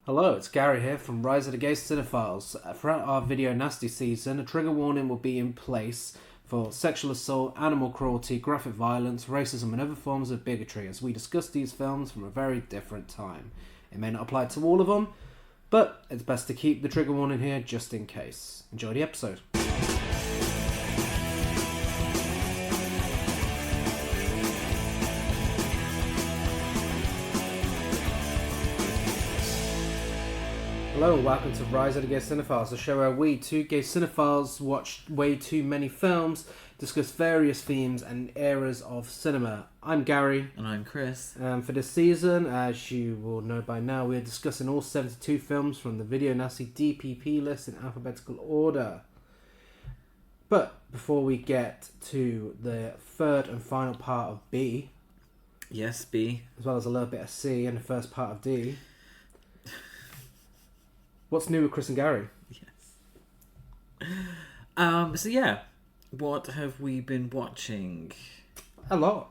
Hello, it's Gary here from Rise of the Gay Cinephiles. Throughout our video nasty season, a trigger warning will be in place for sexual assault, animal cruelty, graphic violence, racism and other forms of bigotry as we discuss these films from a very different time. It may not apply to all of them, but it's best to keep the trigger warning here just in case. Enjoy the episode. Hello and welcome to Rise of the Gay Cinephiles, the show where we, two gay cinephiles, watch way too many films, discuss various themes and eras of cinema. I'm Gary. And I'm Chris. For this season, as you will know by now, we are discussing all 72 films from the Video Nasties DPP List in alphabetical order. But before we get to the third and final part of B... Yes, B. As well as a little bit of C and the first part of D... What's new with Chris and Gary? Yes. What have we been watching? A lot.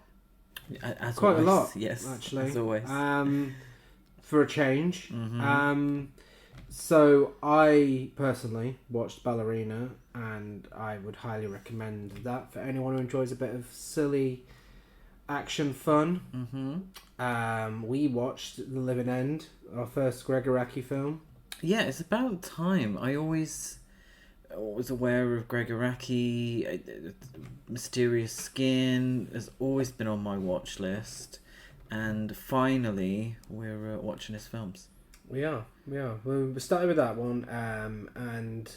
As Quite always. a lot, yes, actually. As always. For a change. Mm-hmm. So I personally watched Ballerina, and I would highly recommend that for anyone who enjoys a bit of silly action fun. Mm-hmm. We watched The Living End, our first Gregoraki film. Yeah, it's about time. I always was aware of Gregoraki, Mysterious Skin has always been on my watch list, and finally we're watching his films. We are. We started with that one, and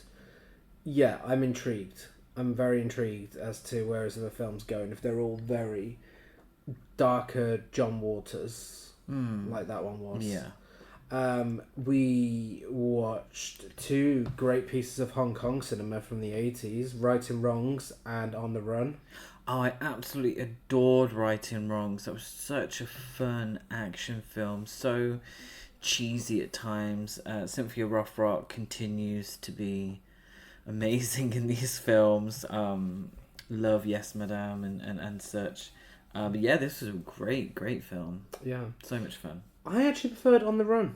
yeah, I'm intrigued. I'm very intrigued as to where his other films go, and if they're all very darker John Waters, like that one was. Yeah. We watched two great pieces of Hong Kong cinema from the 80s, Righting Wrongs and On the Run. Oh, I absolutely adored Righting Wrongs. That was such a fun action film. So cheesy at times. Cynthia Rothrock continues to be amazing in these films. Love Yes Madame and such. But yeah, this was a great film. Yeah. So much fun. I actually preferred On the Run.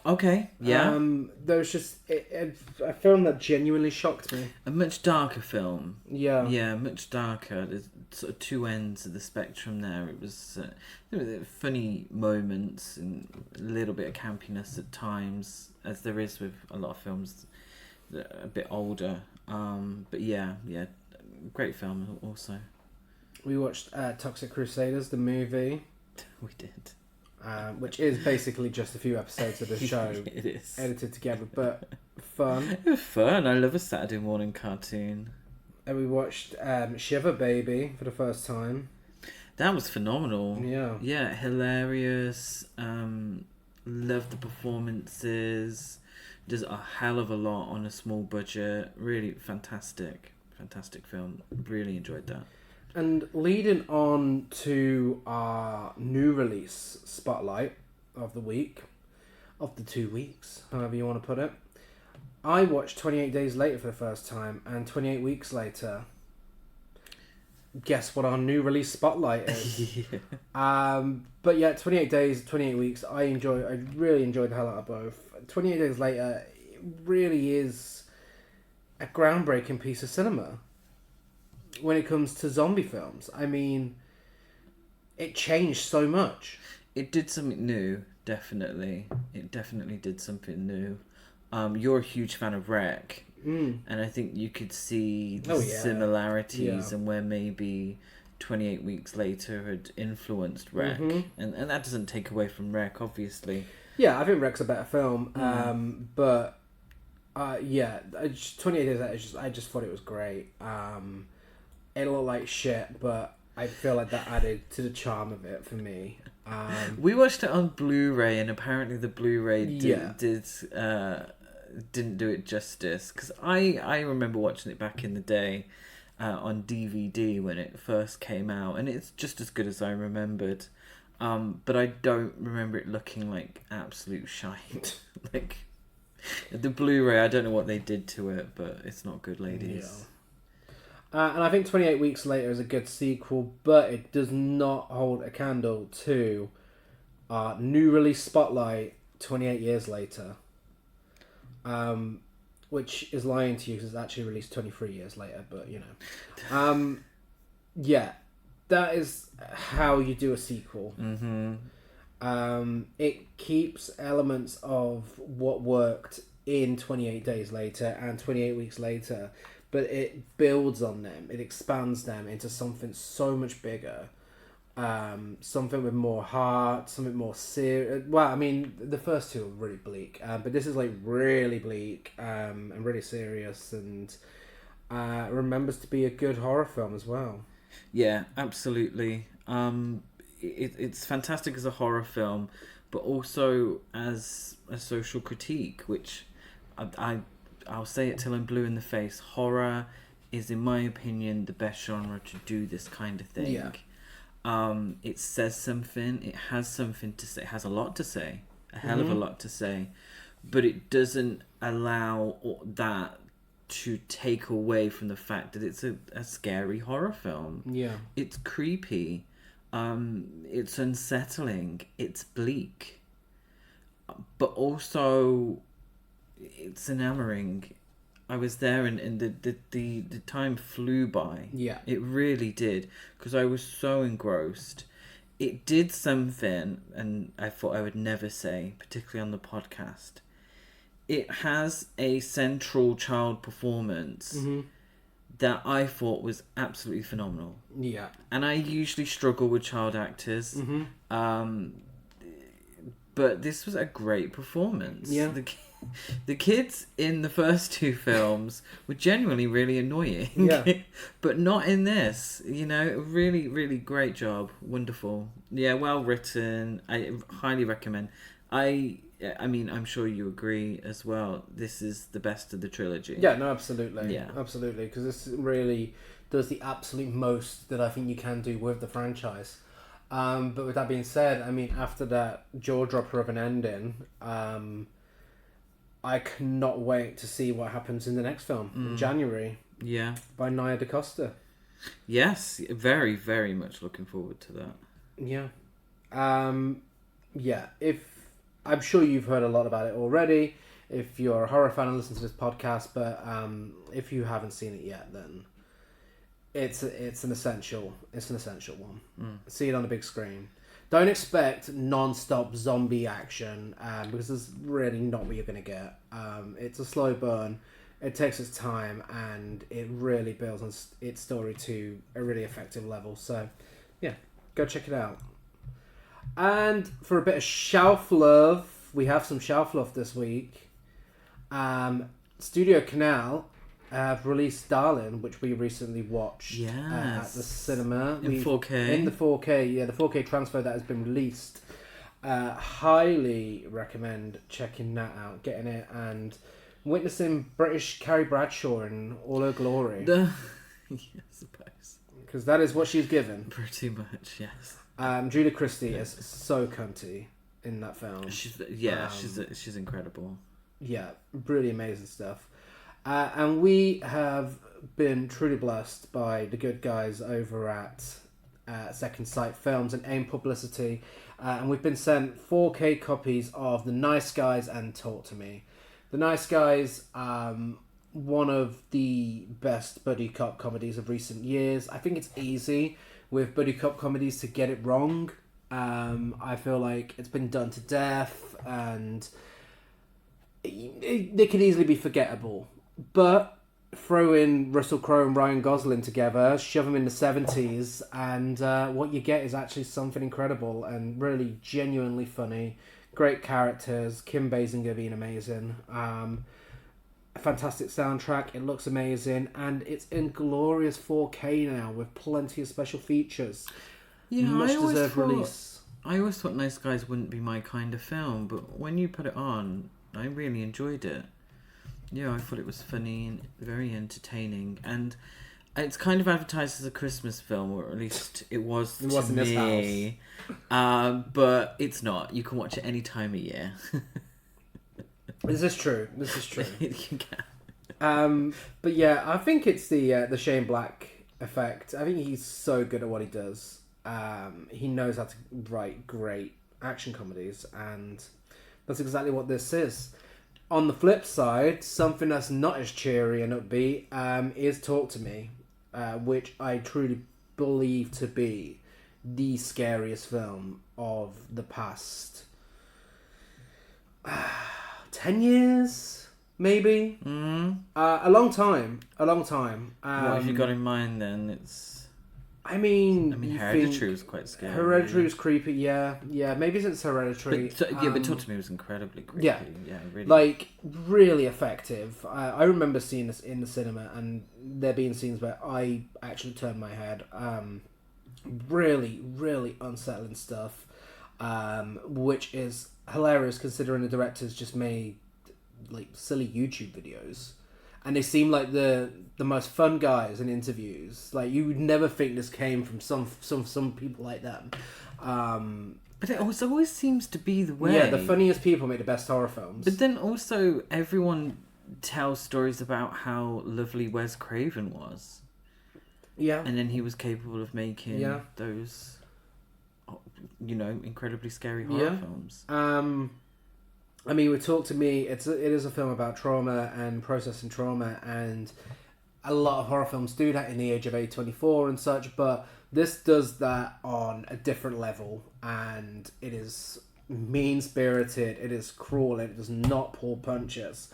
Okay, yeah. There was just a film that genuinely shocked me. A much darker film. Yeah. Yeah, much darker. There's sort of two ends of the spectrum there. It was funny moments and a little bit of campiness at times, as there is with a lot of films that are a bit older. But yeah, great film also. We watched Toxic Crusaders, the movie. We did. Which is basically just a few episodes of the show. It is. Edited together, but fun. It was fun. I love a Saturday morning cartoon. And we watched Shiver Baby for the first time. That was phenomenal. Yeah. Yeah, hilarious. Loved the performances. Does a hell of a lot on a small budget. Really fantastic film. Really enjoyed that. And leading on to our new release spotlight of the week, of the 2 weeks, however you want to put it, I watched 28 Days Later for the first time, and 28 weeks later, guess what our new release spotlight is? Yeah. But yeah, 28 Days, 28 Weeks, I really enjoyed the hell out of both. 28 Days Later, it really is a groundbreaking piece of cinema. When it comes to zombie films, I mean, it changed so much. It did something new, definitely. It definitely did something new. You're a huge fan of Rec, and I think you could see the similarities and where maybe 28 Weeks Later had influenced Rec, and that doesn't take away from Rec, obviously. Yeah, I think Rec's a better film, but 28 Days Later, I just thought it was great. It looked like shit, but I feel like that added to the charm of it for me. We watched it on Blu-ray, and apparently the Blu-ray didn't do it justice. Because I remember watching it back in the day on DVD when it first came out, and it's just as good as I remembered. But I don't remember it looking like absolute shite. Like the Blu-ray, I don't know what they did to it, but it's not good, ladies. Yeah. And I think 28 Weeks Later is a good sequel, but it does not hold a candle to new release spotlight 28 years later, which is lying to you because it's actually released 23 years later, but you know. Yeah, that is how you do a sequel. It keeps elements of what worked in 28 Days Later and 28 Weeks Later, but it builds on them. It expands them into something so much bigger. Something with more heart, something more serious. Well, I mean, the first two are really bleak, but this is like really bleak and really serious, and remembers to be a good horror film as well. Yeah, absolutely. It's fantastic as a horror film, but also as a social critique, which I'll say it till I'm blue in the face. Horror is, in my opinion, the best genre to do this kind of thing. Yeah. It says something. It has something to say. It has a lot to say. A hell of a lot to say. But it doesn't allow that to take away from the fact that it's a scary horror film. Yeah. It's creepy. It's unsettling. It's bleak. But also, it's enamoring. I was there and the time flew by. Yeah. It really did. Because I was so engrossed. It did something, and I thought I would never say, particularly on the podcast. It has a central child performance that I thought was absolutely phenomenal. Yeah. And I usually struggle with child actors. But this was a great performance. Yeah. The kids in the first two films were genuinely really annoying. Yeah. But not in this. You know, really, really great job. Wonderful. Yeah, well written. I highly recommend. I mean, I'm sure you agree as well. This is the best of the trilogy. Yeah, no, absolutely. Yeah. Absolutely. Because this really does the absolute most that I think you can do with the franchise. But with that being said, I mean, after that jaw-dropper of an ending, I cannot wait to see what happens in the next film in January. Yeah. By Nia DaCosta. Yes, very, very much looking forward to that. Yeah. Yeah, I'm sure you've heard a lot about it already if you're a horror fan and listen to this podcast, but if you haven't seen it yet, then it's an essential one. See it on the big screen. Don't expect non-stop zombie action because it's really not what you're going to get. It's a slow burn. It takes its time and it really builds on its story to a really effective level. So, yeah, go check it out. And for a bit of shelf love, we have some shelf love this week. Studio Canal have released Darling, which we recently watched at the cinema. In 4K. In the 4K, yeah, the 4K transfer that has been released. Highly recommend checking that out, getting it, and witnessing British Carrie Bradshaw in all her glory. Yeah, I suppose. Because that is what she's given. Pretty much, yes. Julia Christie is so cunty in that film. She's incredible. Yeah, really amazing stuff. And we have been truly blessed by the good guys over at Second Sight Films and AIM Publicity. And we've been sent 4K copies of The Nice Guys and Talk to Me. The Nice Guys, one of the best buddy cop comedies of recent years. I think it's easy with buddy cop comedies to get it wrong. I feel like it's been done to death and they could easily be forgettable. But throw in Russell Crowe and Ryan Gosling together, shove them in the 70s, and what you get is actually something incredible and really genuinely funny. Great characters, Kim Basinger being amazing. A fantastic soundtrack, it looks amazing, and it's in glorious 4K now with plenty of special features. Yeah, Much deserved release. I always thought Nice Guys wouldn't be my kind of film, but when you put it on, I really enjoyed it. Yeah, I thought it was funny and very entertaining, and it's kind of advertised as a Christmas film, or at least it was to in this me. But it's not. You can watch it any time of year. This is true. You can. But yeah, I think it's the Shane Black effect. I think he's so good at what he does. He knows how to write great action comedies, and That's exactly what this is. On the flip side, something that's not as cheery and upbeat is Talk to Me, which I truly believe to be the scariest film of the past 10 years, maybe. A long time. What have you got in mind then? I mean, Hereditary was quite scary. Hereditary was creepy, yeah. Maybe since Hereditary. But Talk to Me was incredibly creepy. Yeah, really. Like, really effective. I remember seeing this in the cinema, and there being scenes where I actually turned my head. Really, really unsettling stuff, which is hilarious considering the directors just made like silly YouTube videos. And they seem like the most fun guys in interviews. Like, you would never think this came from some people like them. But it always seems to be the way. Yeah, the funniest people make the best horror films. But then also, everyone tells stories about how lovely Wes Craven was. Yeah. And then he was capable of making those, incredibly scary horror films. I mean, with Talk to Me, it is a film about trauma and processing trauma, and a lot of horror films do that in the age of A24 and such, but this does that on a different level, and it is mean-spirited, it is cruel, it does not pull punches.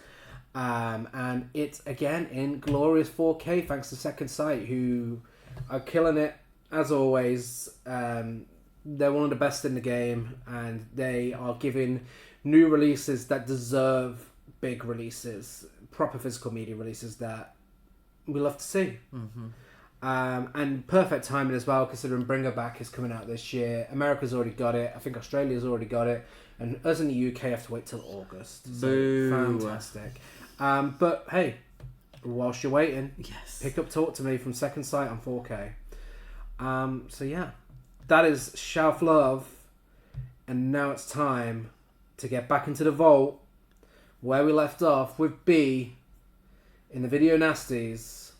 And it's, again, in glorious 4K, thanks to Second Sight, who are killing it, as always. They're one of the best in the game, and they are giving new releases that deserve big releases, proper physical media releases that we love to see. And perfect timing as well, considering Bring Her Back is coming out this year. America's already got it. I think Australia's already got it. And us in the UK have to wait till August. So Boo. fantastic. But hey, whilst you're waiting, yes, pick up Talk to Me from Second Sight on 4K. So yeah, that is Shelf Love. And now it's time to get back into the vault where we left off with B in the Video Nasties.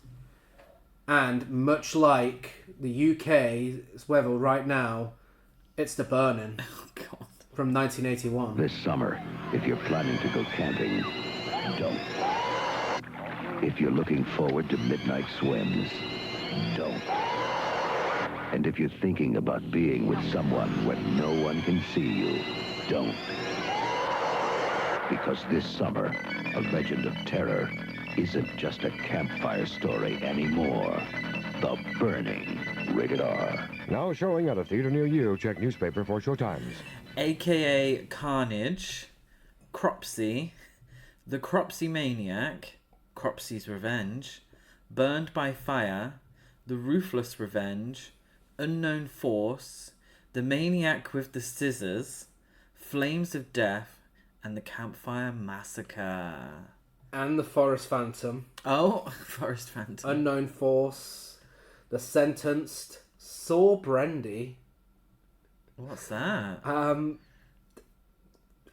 And much like the UK's weather right now, it's The Burning. Oh, God. From 1981. This summer, if you're planning to go camping, don't. If you're looking forward to midnight swims, don't. And if you're thinking about being with someone where no one can see you, don't. Because this summer, a legend of terror isn't just a campfire story anymore. The Burning, rated R. Now showing at a theater near you. Check newspaper for showtimes. AKA Carnage, Cropsy, The Cropsy Maniac, Cropsy's Revenge, Burned by Fire, The Ruthless Revenge, Unknown Force, The Maniac with the Scissors, Flames of Death, and The Campfire Massacre. And The Forest Phantom. Oh, Forest Phantom. Unknown Force. The Sentenced. Saw Brandy. What's that?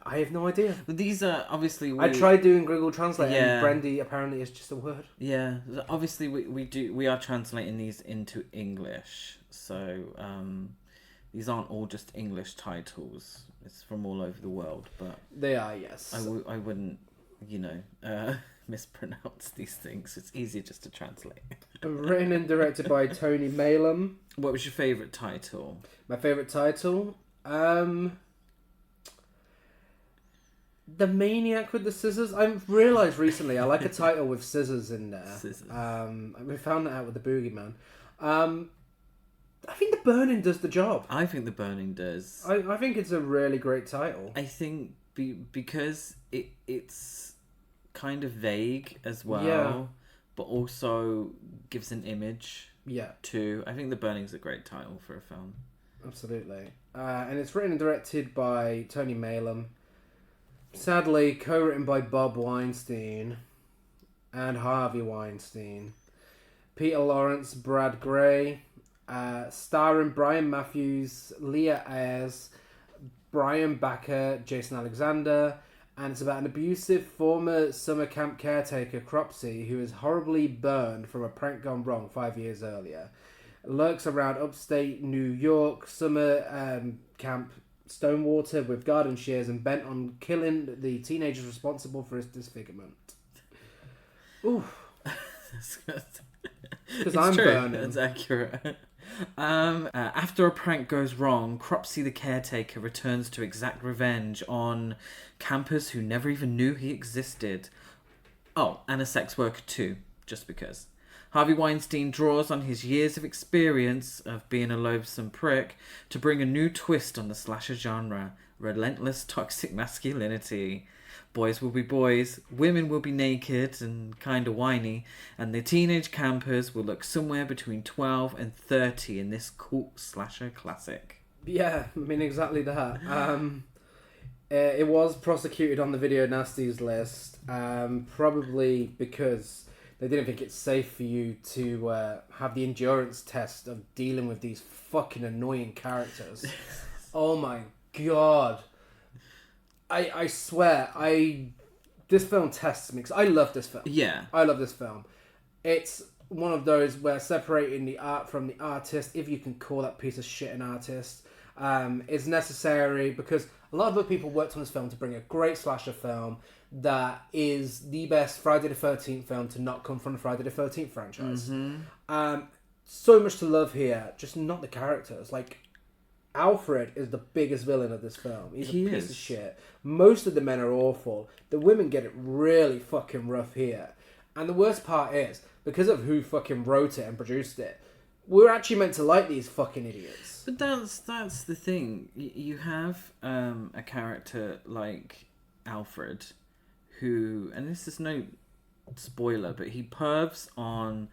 I have no idea. These are obviously... I tried doing Google Translate and Brandy apparently is just a word. Yeah, obviously we are translating these into English, so these aren't all just English titles. It's from all over the world, but they are, yes. I wouldn't, mispronounce these things. It's easier just to translate. Written and directed by Tony Maylam. What was your favourite title? My favourite title? The Maniac with the Scissors. I've realised recently I like a title with scissors in there. Scissors. We found that out with the Boogeyman. I think The Burning does the job. I think The Burning does. I think it's a really great title. I think because it's kind of vague as well, yeah, but also gives an image. Yeah. Too. I think The Burning's a great title for a film. Absolutely. And it's written and directed by Tony Maylam. Sadly, co-written by Bob Weinstein and Harvey Weinstein. Peter Lawrence, Brad Gray, starring Brian Matthews, Leah Ayres, Brian Backer, Jason Alexander, and it's about an abusive former summer camp caretaker, Cropsy, who is horribly burned from a prank gone wrong 5 years earlier. Lurks around upstate New York summer camp stonewater with garden shears and bent on killing the teenagers responsible for his disfigurement. Ooh. Because I'm true. burning. That's accurate. After a prank goes wrong, Cropsey the caretaker returns to exact revenge on campers who never even knew he existed. Oh, and a sex worker too, just because. Harvey Weinstein draws on his years of experience of being a loathsome prick to bring a new twist on the slasher genre. Relentless toxic masculinity. Boys will be boys, women will be naked and kinda whiny, and the teenage campers will look somewhere between 12 and 30 in this cult slasher classic. Yeah, I mean, exactly that. It was prosecuted on the Video Nasties list, probably because they didn't think it's safe for you to have the endurance test of dealing with these fucking annoying characters. Oh my god. I swear, this film tests me, because I love this film. Yeah. I love this film. It's one of those where separating the art from the artist, if you can call that piece of shit an artist, is necessary, because a lot of other people worked on this film to bring a great slasher film that is the best Friday the 13th film to not come from the Friday the 13th franchise. Mm-hmm. So much to love here, just not the characters. Like, Alfred is the biggest villain of this film. He's a piece of shit. Most of the men are awful. The women get it really fucking rough here. And the worst part is, because of who fucking wrote it and produced it, we're actually meant to like these fucking idiots. But that's the thing. You have a character like Alfred who, and this is no spoiler, but he pervs on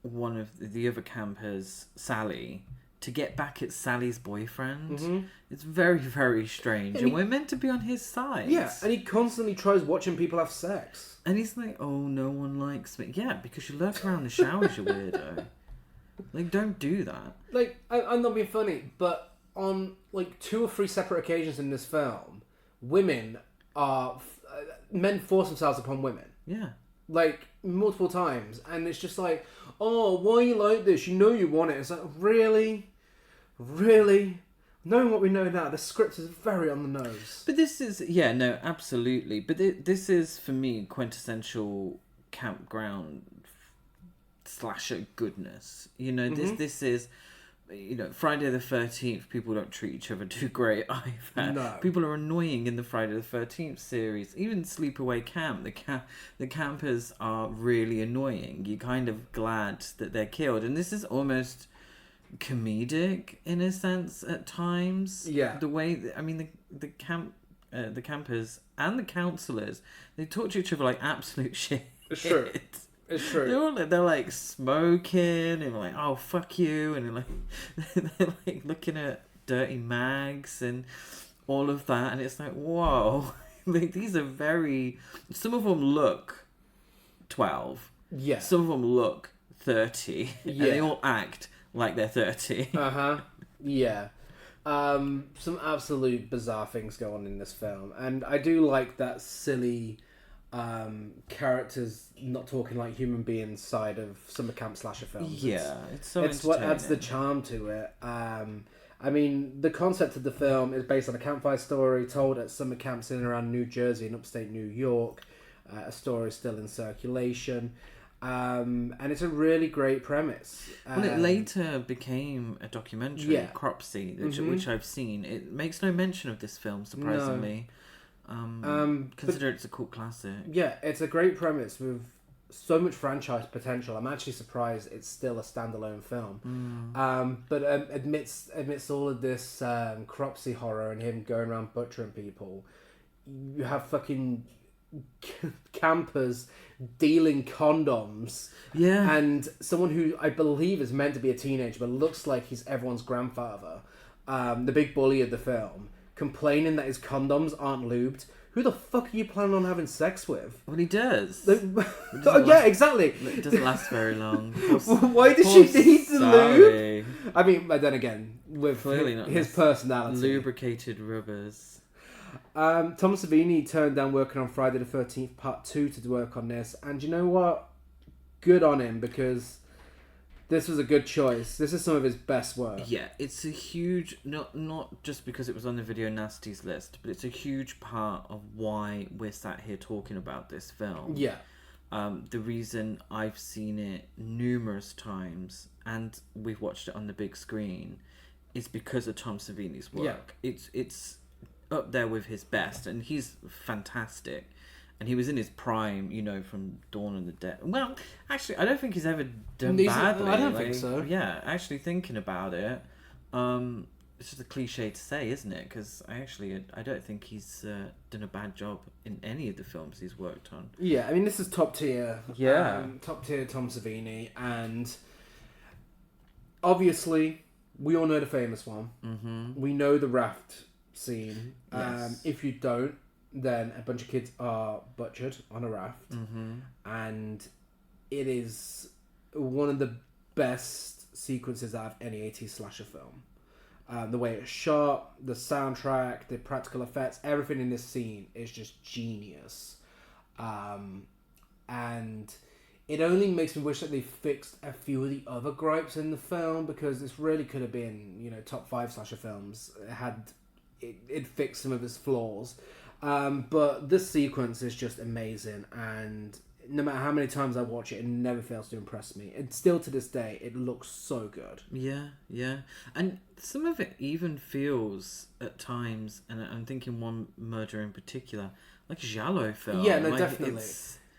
one of the other campers, Sally, to get back at Sally's boyfriend. Mm-hmm. It's very, very strange. And we're meant to be on his side. Yeah, and he constantly tries watching people have sex. And he's like, oh, no one likes me. Yeah, because you lurk around the showers, you weirdo. Like, don't do that. Like, I'm not being funny, but on, like, 2 or 3 separate occasions in this film, men force themselves upon women. Yeah. Like, multiple times. And it's just like, oh, why are you like this? You know you want it. It's like, really? Really? Knowing what we know now, the script is very on the nose. But this is, yeah, no, absolutely. But this is, for me, quintessential campground slasher goodness. You know, this is, you know, Friday the 13th, people don't treat each other too great either. No. People are annoying in the Friday the 13th series. Even Sleepaway Camp, the campers are really annoying. You're kind of glad that they're killed. And this is almost comedic in a sense at times. Yeah. The way, I mean, the campers and the counsellors, they talk to each other like absolute shit. It's true. It's true. They're like smoking and like, oh fuck you, and they're like looking at dirty mags and all of that, and it's like, whoa, like these are very. Some of them look 12. Yeah. Some of them look 30. Yeah. And they all act like they're 30. Yeah. Some absolute bizarre things go on in this film, and I do like that silly characters not talking like human beings side of summer camp slasher films. Yeah, it's what adds the charm to it. I mean, the concept of the film is based on a campfire story told at summer camps in and around New Jersey and upstate New York. A story still in circulation. And it's a really great premise. Well, it later became a documentary, Cropsey, which I've seen. It makes no mention of this film, surprisingly. Consider it's a cult classic. Yeah, it's a great premise with so much franchise potential. I'm actually surprised it's still a standalone film. But amidst all of this Cropsey horror and him going around butchering people, you have fucking campers dealing condoms. Yeah. And someone who I believe is meant to be a teenager but looks like he's everyone's grandfather, the big bully of the film, complaining that his condoms aren't lubed. Who the fuck are you planning on having sex with? Well, he does. Yeah, exactly. It doesn't last very long. Why does she need the lube? I mean, but then again, with his personality. Lubricated rubbers. Tom Savini turned down working on Friday the 13th Part 2 to work on this. And you know what? Good on him, because This was a good choice. This is some of his best work. Yeah, it's a huge, not just because it was on the Video Nasties list, but it's a huge part of why we're sat here talking about this film. Yeah. The reason I've seen it numerous times and we've watched it on the big screen is because of Tom Savini's work. Yeah. It's up there with his best, and he's fantastic. And he was in his prime, you know, from Dawn of the Dead. Well, actually, I don't think he's ever done badly. I don't think so. Yeah, actually thinking about it, it's just a cliche to say, isn't it? Because I don't think he's done a bad job in any of the films he's worked on. Yeah, I mean, this is top tier. Yeah. Top tier Tom Savini. And obviously, we all know the famous one. Mm-hmm. We know the raft scene. Yes. If you don't, then a bunch of kids are butchered on a raft. Mm-hmm. And it is one of the best sequences out of any 80s slasher film. The way it's shot, the soundtrack, the practical effects, everything in this scene is just genius. And it only makes me wish that they fixed a few of the other gripes in the film, because this really could have been, you know, top 5 slasher films. It fixed some of its flaws. But this sequence is just amazing, and no matter how many times I watch it never fails to impress me. And still to this day, it looks so good. Yeah. And some of it even feels at times, and I'm thinking one murder in particular, like a giallo film. Yeah, no, like, definitely.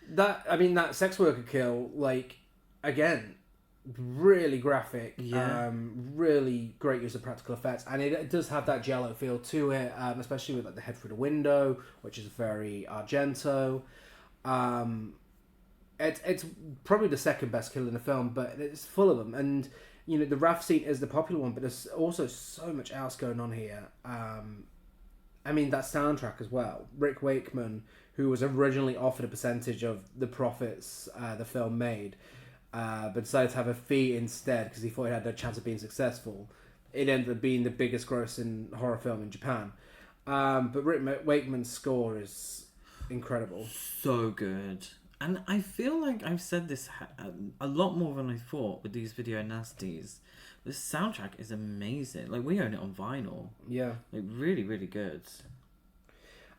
That sex worker kill, like, again, really graphic. Yeah. Really great use of practical effects, and it does have that giallo feel to it, especially with like the head through the window, which is very Argento. It's probably the second best kill in the film, but it's full of them. And you know, the raft scene is the popular one, but there's also so much else going on here. I mean, that soundtrack as well. Rick Wakeman, who was originally offered a percentage of the profits the film made, but decided to have a fee instead because he thought he had no chance of being successful. It ended up being the biggest grossing horror film in Japan. But Rick Wakeman's score is incredible. So good. And I feel like I've said this a lot more than I thought with these Video Nasties. This soundtrack is amazing. Like, we own it on vinyl. Yeah. Like, really, really good.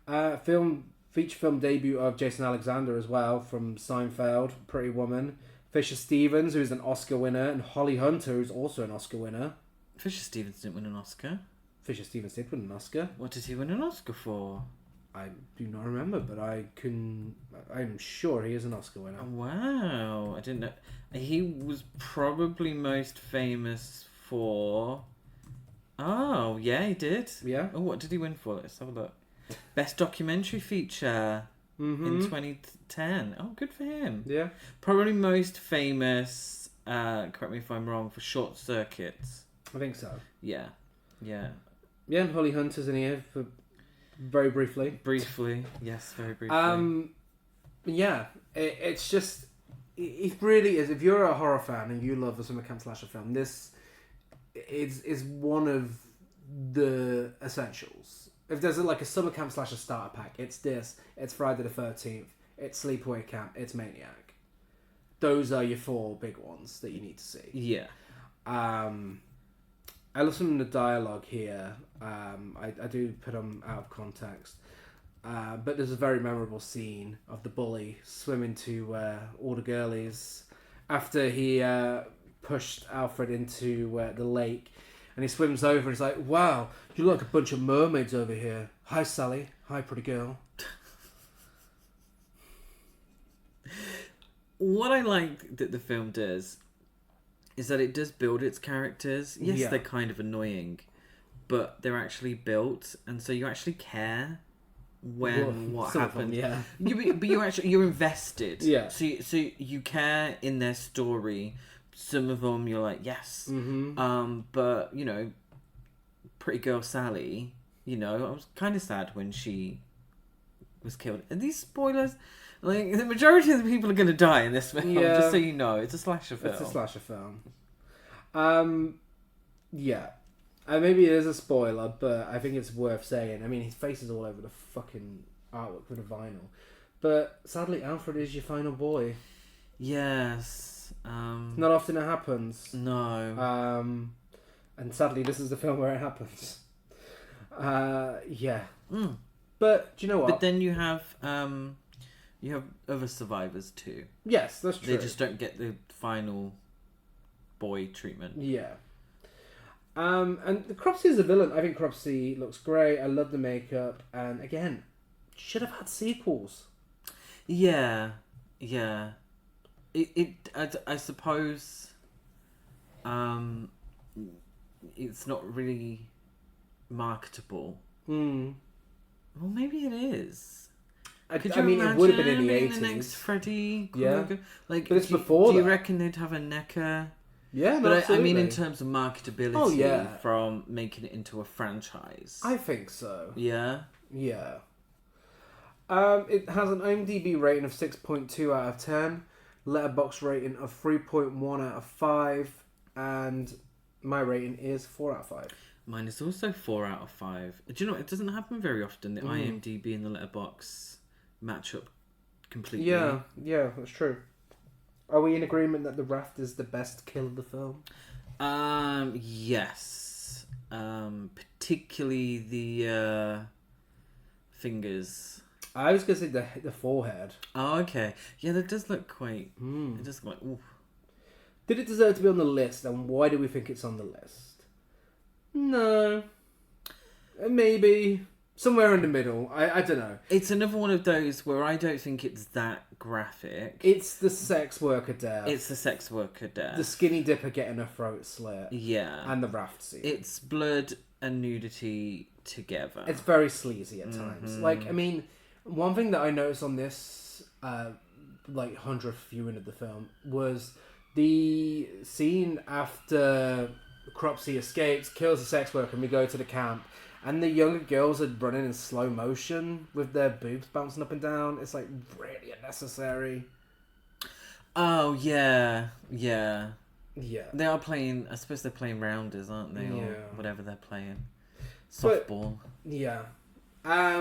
Feature film debut of Jason Alexander as well, from Seinfeld, Pretty Woman. Fisher Stevens, who's an Oscar winner, and Holly Hunter, who's also an Oscar winner. Fisher Stevens didn't win an Oscar. Fisher Stevens did win an Oscar. What did he win an Oscar for? I do not remember, but I'm sure he is an Oscar winner. Wow, I didn't know. He was probably most famous for... Oh, yeah, he did. Yeah. Oh, what did he win for? Let's have a look. Best documentary feature in 2010. Oh, good for him. Yeah. Probably most famous, correct me if I'm wrong, for Short Circuits. I think so. Yeah. Yeah, and Holly Hunter's in here for very briefly. Briefly, yes, very briefly. Yeah, it's just, it really is. If you're a horror fan and you love a summer camp slasher film, this is one of the essentials. If there's a summer camp slasher starter pack, it's this. It's Friday the 13th. It's Sleepaway Camp. It's Maniac. Those are your 4 big ones that you need to see. Yeah. I love some of the dialogue here. I do put them out of context. But there's a very memorable scene of the bully swimming to all the girlies after he pushed Alfred into the lake. And he swims over and he's like, "Wow, you look like a bunch of mermaids over here. Hi, Sally. Hi, pretty girl." What I like that the film does is that it does build its characters. Yes, Yeah. they're kind of annoying, but they're actually built, and so you actually care when what Some of them, happens. yeah. But you're invested. Yeah. So you care in their story. Some of them you're like, yes. Mm-hmm. But you know, pretty girl Sally. You know, I was kind of sad when she was killed. Are these spoilers? Like, the majority of the people are going to die in this film, Yeah. just so you know. It's a slasher film. It's a slasher film. Yeah. Maybe it is a spoiler, but I think it's worth saying. I mean, his face is all over the fucking artwork with the vinyl. But sadly, Alfred is your final boy. Yes. Not often it happens. No. And sadly, this is the film where it happens. Yeah. Mm. But do you know what? But then you have other survivors too. Yes, that's true. They just don't get the final boy treatment. Yeah. And Cropsy is a villain. I think Cropsy looks great. I love the makeup. And again, should have had sequels. Yeah. I suppose it's not really marketable. Mm. Well, maybe it is. I mean, it would have been in the 80s. The next Freddy Krueger? Yeah. Like, but it's before Do you that. reckon they'd have a NECA? Yeah, no, but absolutely. I mean, in terms of marketability, from making it into a franchise. I think so. Yeah? Yeah. It has an IMDb rating of 6.2 out of 10, Letterboxd rating of 3.1 out of 5, and my rating is 4 out of 5. Mine is also 4 out of 5. Do you know, it doesn't happen very often, the IMDb and the Letterboxd match up completely. Yeah, that's true. Are we in agreement that The Raft is the best kill of the film? Yes. Particularly the fingers. I was going to say the forehead. Oh, okay. Yeah, that does look quite... It does look like... Ooh. Did it deserve to be on the list, and why do we think it's on the list? No. Maybe. Somewhere in the middle. I don't know. It's another one of those where I don't think it's that graphic. It's the sex worker death. It's the sex worker death. The skinny dipper getting her throat slit. Yeah. And the raft scene. It's blood and nudity together. It's very sleazy at times. Like, I mean, one thing that I noticed on this, 100th viewing of the film was the scene after Cropsy escapes, kills the sex worker, and we go to the camp. And the younger girls are running in slow motion with their boobs bouncing up and down. It's like really unnecessary. Oh, yeah. Yeah. They are playing, I suppose they're playing rounders, aren't they? Yeah. Or whatever they're playing. But, Softball. yeah. I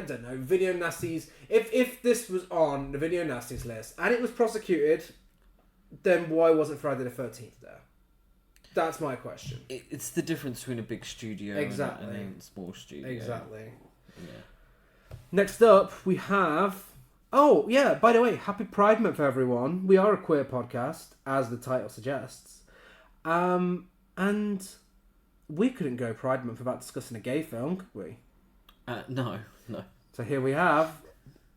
don't know. Video Nasties. If this was on the Video Nasties list and it was prosecuted, then why wasn't Friday the 13th there? That's my question. It's the difference between a big studio and a small studio. Exactly. Yeah. Next up, we have... Oh, yeah, by the way, happy Pride Month, everyone. We are a queer podcast, as the title suggests. And we couldn't go Pride Month without discussing a gay film, could we? No. So here we have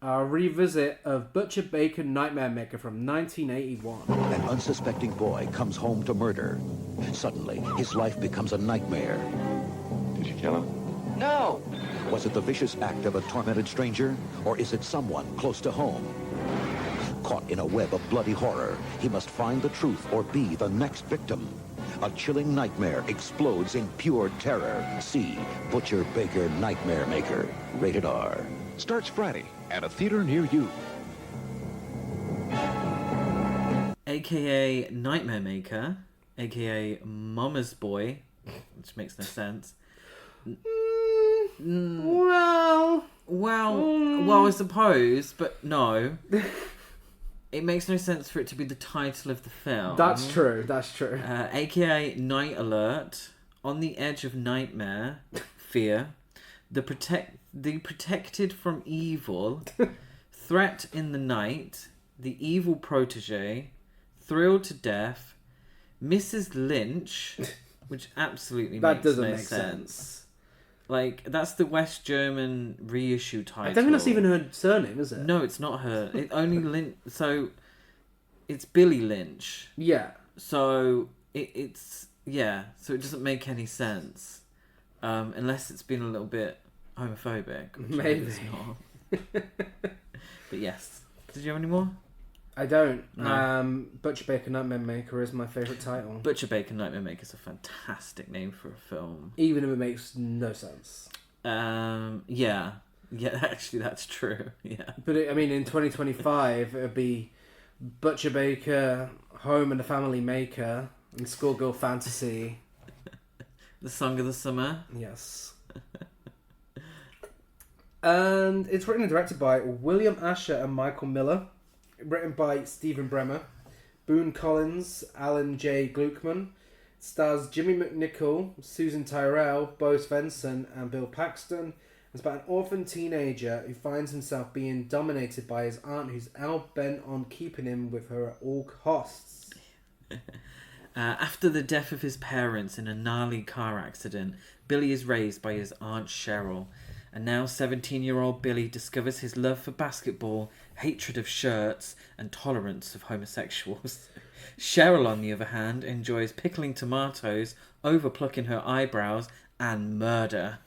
our revisit of Butcher Baker Nightmare Maker from 1981. An unsuspecting boy comes home to murder. Suddenly, his life becomes a nightmare. Did you kill him? No! Was it the vicious act of a tormented stranger, or is it someone close to home? Caught in a web of bloody horror, he must find the truth or be the next victim. A chilling nightmare explodes in pure terror. See Butcher Baker Nightmare Maker. Rated R. Starts Friday at a theater near you. AKA Nightmare Maker, AKA Mama's Boy, which makes no sense. Well, I suppose, but no. It makes no sense for it to be the title of the film. That's true. AKA Night Alert, On the Edge of Nightmare, Fear, the protected from evil, Threat in the Night, The Evil Protege, Thrilled to Death, Mrs. Lynch, which absolutely that makes doesn't no make sense. Like, that's the West German reissue title. I don't think that's even her surname, is it? No, it's not her. It only Lynch. So, it's Billy Lynch. Yeah. So, it's... Yeah, so it doesn't make any sense. Unless it's been a little bit homophobic. Which Maybe. It's not. But yes. Did you have any more? I don't. No. Butcher Baker Nightmare Maker is my favourite title. Butcher Baker Nightmare Maker is a fantastic name for a film. Even if it makes no sense. Yeah. Yeah, actually, that's true. Yeah. But in 2025, it would be Butcher Baker, Home and the Family Maker, and Schoolgirl Fantasy. The Song of the Summer. Yes. And it's written and directed by William Asher and Michael Miller. Written by Stephen Bremer. Boone Collins, Alan J. Gluckman. It stars Jimmy McNichol, Susan Tyrrell, Bo Svensson, and Bill Paxton. It's about an orphan teenager who finds himself being dominated by his aunt, who's hell-bent on keeping him with her at all costs. After the death of his parents in a gnarly car accident, Billy is raised by his aunt Cheryl. And now 17-year-old Billy discovers his love for basketball, hatred of shirts, and tolerance of homosexuals. Cheryl, on the other hand, enjoys pickling tomatoes, over-plucking her eyebrows, and murder.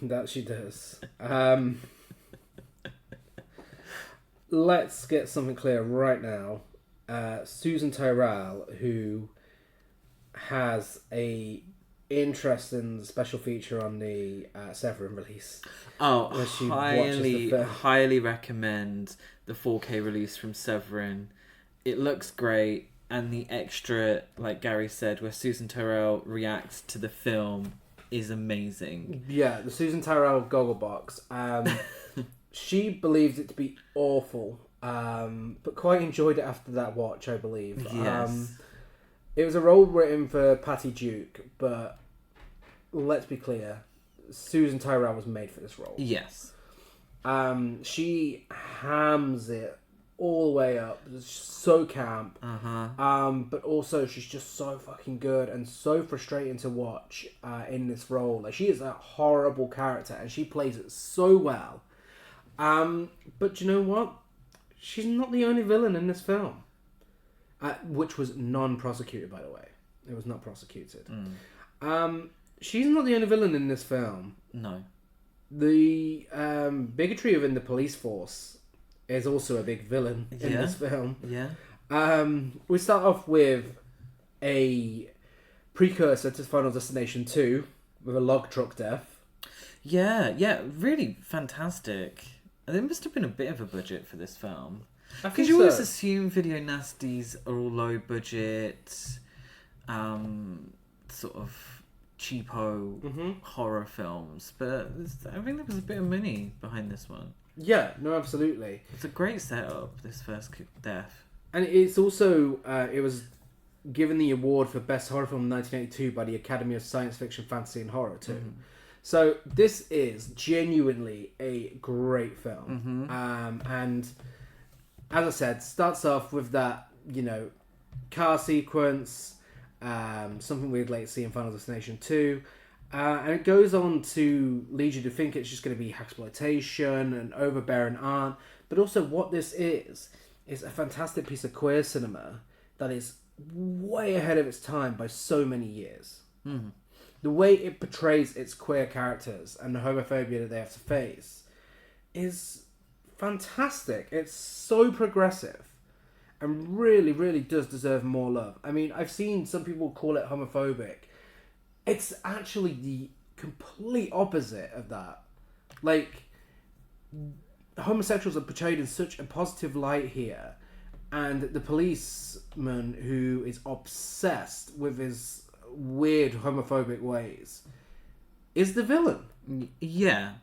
That she does. Let's get something clear right now. Susan Tyrrell, who has a interesting special feature on the Severin release. Oh, where she watches the film. highly recommend the 4K release from Severin. It looks great, and the extra, like Gary said, where Susan Tyrrell reacts to the film is amazing. Yeah, the Susan Tyrrell Gogglebox. She believed it to be awful, but quite enjoyed it after that watch, I believe. Yes. It was a role written for Patty Duke, but let's be clear, Susan Tyrrell was made for this role. Yes. She hams it all the way up. It's so camp. But also she's just so fucking good and so frustrating to watch in this role. Like, she is a horrible character and she plays it so well. But you know what? She's not the only villain in this film. Which was non-prosecuted, by the way. It was not prosecuted. She's not the only villain in this film. No. The bigotry within the police force is also a big villain in this film. Yeah. We start off with a precursor to Final Destination 2 with a log truck death. Yeah, really fantastic. There must have been a bit of a budget for this film. Because you always assume video nasties are all low budget, sort of cheapo horror films, but I think there was a bit of money behind this one. Yeah, no, absolutely. It's a great setup, this first death. And it's also, it was given the award for Best Horror Film in 1982 by the Academy of Science Fiction, Fantasy and Horror too. So this is genuinely a great film. And as I said, starts off with that, car sequence, something we'd later see in Final Destination 2. And it goes on to lead you to think it's just going to be exploitation and overbearing aunt. But also what this is a fantastic piece of queer cinema that is way ahead of its time by so many years. The way it portrays its queer characters and the homophobia that they have to face is fantastic. It's so progressive and really, really does deserve more love. I mean, I've seen some people call it homophobic. It's actually the complete opposite of that. Like, homosexuals are portrayed in such a positive light here, and the policeman who is obsessed with his weird homophobic ways is the villain. Yeah.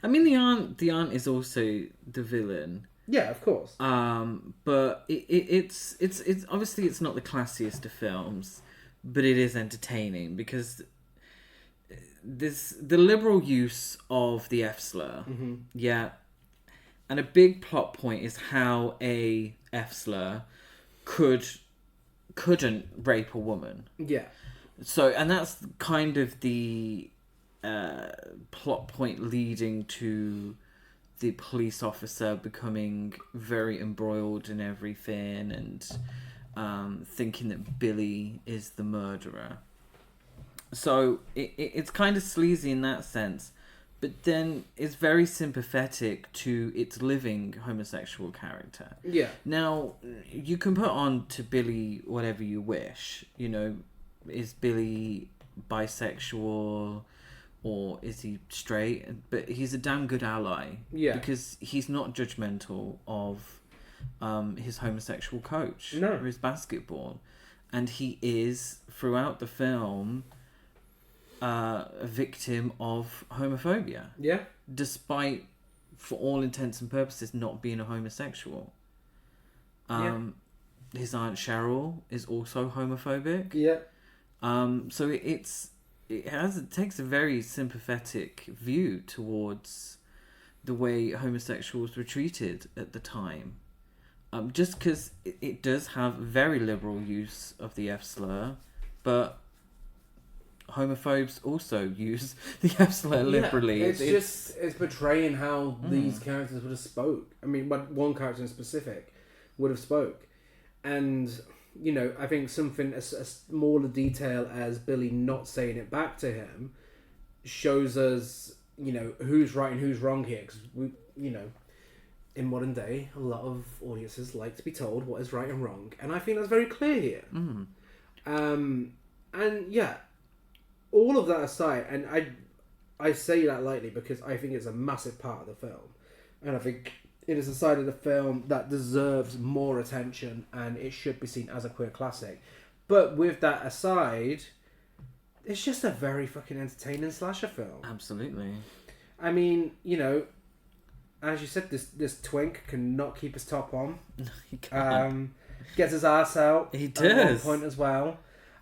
I mean, the aunt is also the villain. Yeah, of course. But it's obviously it's not the classiest of films, but it is entertaining because there's the liberal use of the F slur. Yeah. And a big plot point is how a F slur couldn't rape a woman. Yeah. So, and that's kind of the plot point leading to the police officer becoming very embroiled in everything and thinking that Billy is the murderer. So it's kind of sleazy in that sense, but then it's very sympathetic to its living homosexual character. Yeah. Now, you can put on to Billy whatever you wish. Is Billy bisexual or is he straight? But he's a damn good ally. Yeah. Because he's not judgmental of his homosexual coach or his basketball. And he is, throughout the film, a victim of homophobia. Yeah. Despite, for all intents and purposes, not being a homosexual. his aunt Cheryl is also homophobic. Yeah. So it takes a very sympathetic view towards the way homosexuals were treated at the time. Just because it does have very liberal use of the F slur, but homophobes also use the F slur liberally. It's portraying how these characters would have spoke. I mean, one character in specific would have spoke. And, you know, I think something, a smaller detail as Billy not saying it back to him shows us, you know, who's right and who's wrong here. Because, you know, in modern day, a lot of audiences like to be told what is right and wrong. And I think that's very clear here. And, yeah, all of that aside, and I say that lightly because I think it's a massive part of the film. And I think it is a side of the film that deserves more attention and it should be seen as a queer classic. But with that aside, it's just a very fucking entertaining slasher film. Absolutely. I mean, you know, as you said, this twink cannot keep his top on. No, he can't. Gets his ass out. He At does. one point as well.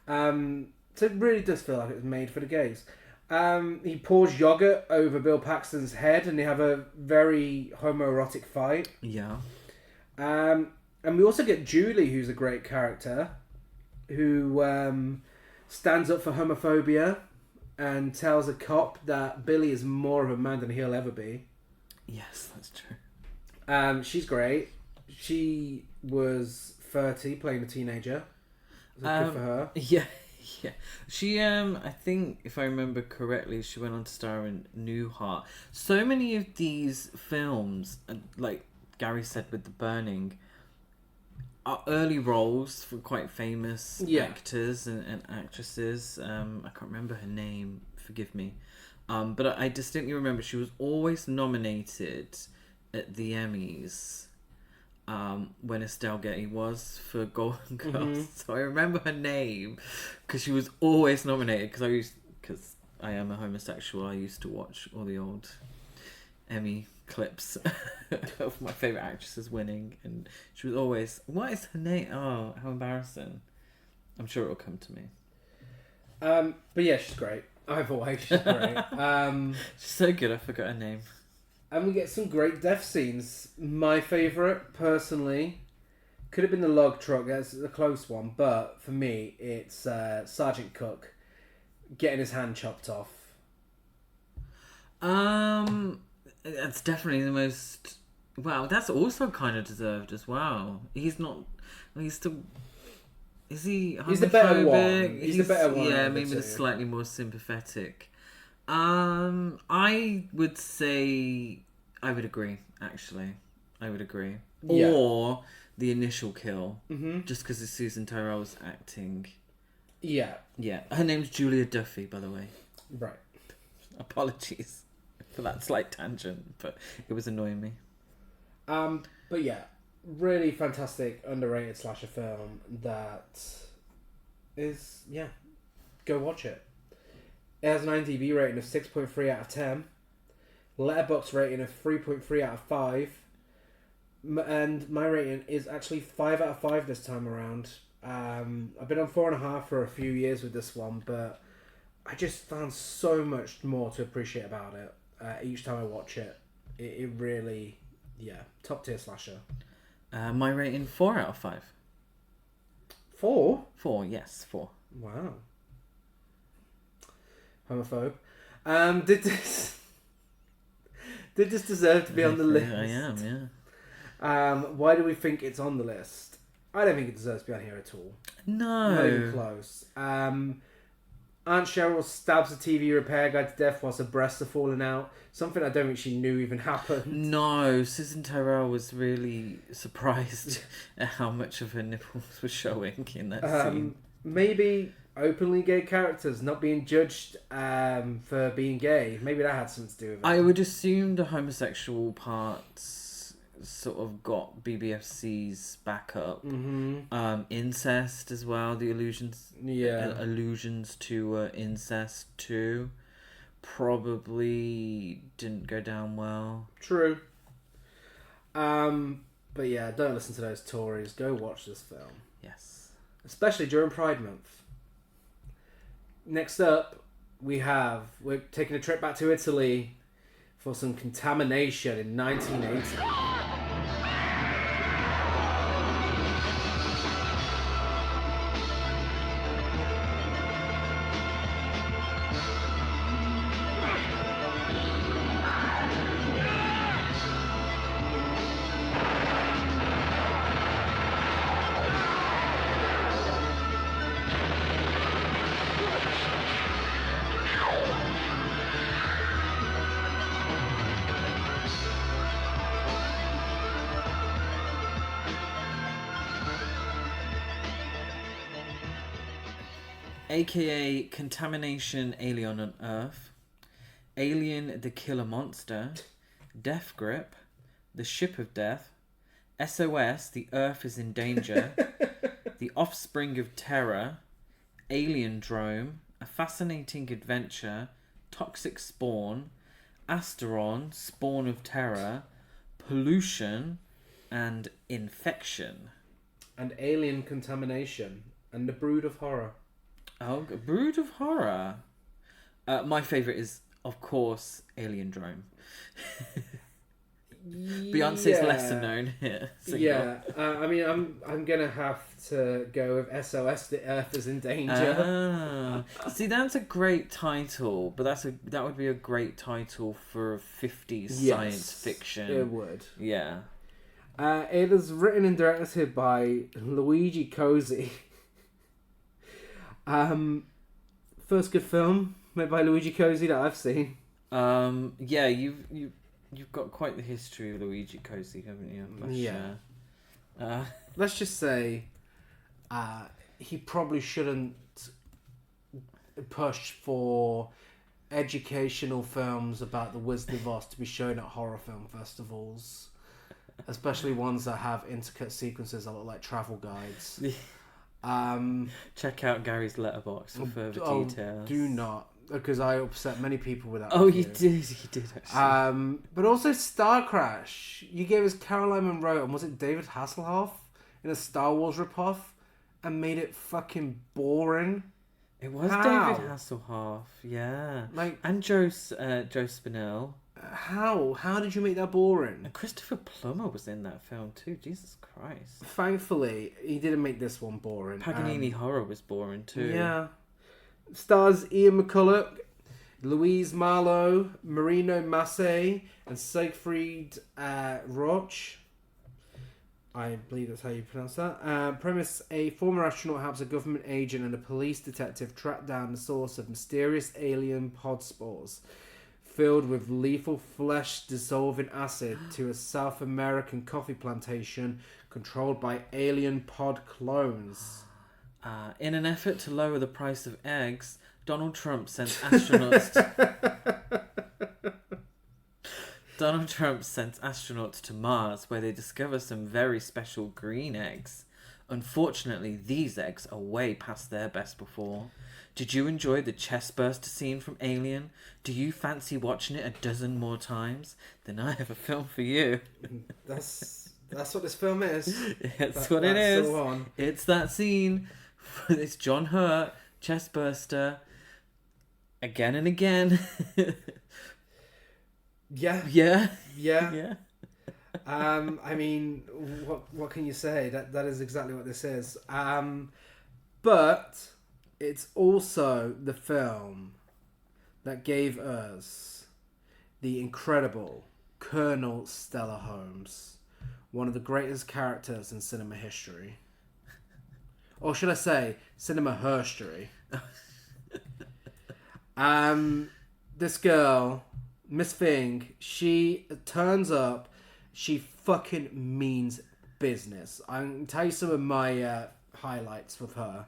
So it really does feel like it was made for the gays. He pours yogurt over Bill Paxton's head and they have a very homoerotic fight. Yeah. And we also get Julie, who's a great character, who stands up for homophobia and tells a cop that Billy is more of a man than he'll ever be. Yes, that's true. She's great. She was 30, playing a teenager. So good for her. Yeah. Yeah, she I think if I remember correctly, she went on to star in Newhart. So many of these films, like Gary said with The Burning, are early roles for quite famous actors and actresses. I can't remember her name, forgive me. But I distinctly remember she was always nominated at the Emmys. When Estelle Getty was for Golden Girls, so I remember her name because she was always nominated. Because I am a homosexual, I used to watch all the old Emmy clips of my favorite actresses winning, and she was always. What is her name? Oh, how embarrassing! I'm sure it'll come to me. But yeah, she's great. Either way, she's great. She's so good. I forgot her name. And we get some great death scenes. My favourite, personally, could have been the log truck. That's a close one. But for me, it's Sergeant Cook getting his hand chopped off. That's definitely the most... Wow, that's also kind of deserved as well. He's still... Is he homophobic? He's the better one. He's the better one. Yeah, maybe the slightly more sympathetic. I would say I would agree. Actually, I would agree. Yeah. Or the initial kill, just because of Susan Tyrrell's acting. Yeah. Yeah, her name's Julia Duffy, by the way. Right. Apologies for that slight tangent, but it was annoying me. But yeah, really fantastic, underrated slasher film that is go watch it. It has an IMDb rating of 6.3 out of 10. Letterboxd rating of 3.3 out of 5. And my rating is actually 5 out of 5 this time around. I've been on 4.5 for a few years with this one, but I just found so much more to appreciate about it each time I watch it. It really, top tier slasher. My rating 4 out of 5. 4? 4, yes, 4. Wow. Homophobe. Did this deserve to be on the list? I am, yeah. Why do we think it's on the list? I don't think it deserves to be on here at all. No. Not even close. Aunt Cheryl stabs a TV repair guy to death whilst her breasts are falling out. Something I don't think she knew even happened. No, Susan Tyrrell was really surprised at how much of her nipples were showing in that scene. Maybe openly gay characters not being judged for being gay. Maybe that had something to do with it. I would assume the homosexual parts sort of got BBFC's backup. Incest as well, the allusions to incest too probably didn't go down well. True. But yeah, don't listen to those Tories. Go watch this film. Yes. Especially during Pride Month. Next up, we're taking a trip back to Italy for some Contamination in 1980. AKA Contamination, Alien on Earth, Alien the Killer Monster, Death Grip, The Ship of Death, SOS, The Earth is in Danger, The Offspring of Terror, Alien Drome, A Fascinating Adventure, Toxic Spawn, Asteron, Spawn of Terror, Pollution, and Infection. And Alien Contamination, and The Brood of Horror. Oh, Brood of Horror. My favourite is, of course, Alien Drome. Beyonce's lesser known here. Yeah, I mean, I'm gonna have to go with SOS. The Earth is in Danger. See, that's a great title, but that would be a great title for 50s science fiction. It would. Yeah. It is written and directed by Luigi Cozzi. First good film made by Luigi Cozzi that I've seen. Yeah, you've got quite the history of Luigi Cozzi, haven't you? Yeah. Let's just say, he probably shouldn't push for educational films about the Wizard of Oz to be shown at horror film festivals, especially ones that have intricate sequences that look like travel guides. Check out Gary's letterbox for further details. Do not, because I upset many people with that. Oh, review. you did actually. But also Star Crash. You gave us Caroline Munro and was it David Hasselhoff in a Star Wars ripoff and made it fucking boring. It was How? David Hasselhoff, yeah, Like, and Joe Spinell. How did you make that boring? And Christopher Plummer was in that film too. Jesus Christ. Thankfully, he didn't make this one boring. Paganini Horror was boring too. Yeah. Stars Ian McCulloch, Louise Marlowe, Marino Massey, and Siegfried Roch. I believe that's how you pronounce that. Premise: a former astronaut helps a government agent and a police detective track down the source of mysterious alien pod spores filled with lethal flesh-dissolving acid to a South American coffee plantation controlled by alien pod clones. In an effort to lower the price of eggs, Donald Trump sends astronauts to Mars, where they discover some very special green eggs. Unfortunately, these eggs are way past their best before. Did you enjoy the chestburster scene from Alien? Do you fancy watching it a dozen more times? Then I have a film for you. That's what this film is. That's what it is. It's that scene. It's John Hurt, chestburster, again and again. Yeah. Yeah. I mean, what can you say? That is exactly what this is. But it's also the film that gave us the incredible Colonel Stella Holmes, one of the greatest characters in cinema history. Or should I say, cinema herstory. This girl, Miss Thing, she turns up. She fucking means business. I can tell you some of my highlights with her.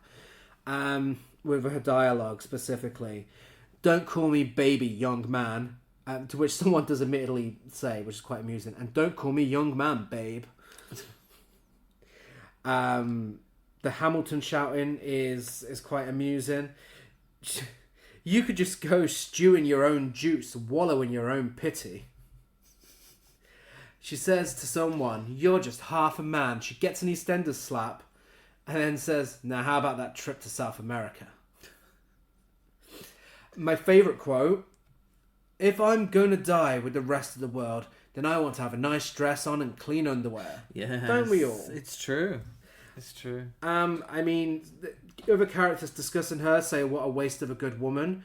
With her dialogue specifically. Don't call me baby, young man. To which someone does admittedly say, which is quite amusing. And don't call me young man, babe. The Hamilton shouting is quite amusing. You could just go stew in your own juice, wallow in your own pity. She says to someone, "You're just half a man." She gets an EastEnders slap and then says, "Now how about that trip to South America?" My favourite quote: "If I'm going to die with the rest of the world, then I want to have a nice dress on and clean underwear." Yeah, Don't we all? It's true. It's true. I mean, the other characters discussing her say what a waste of a good woman.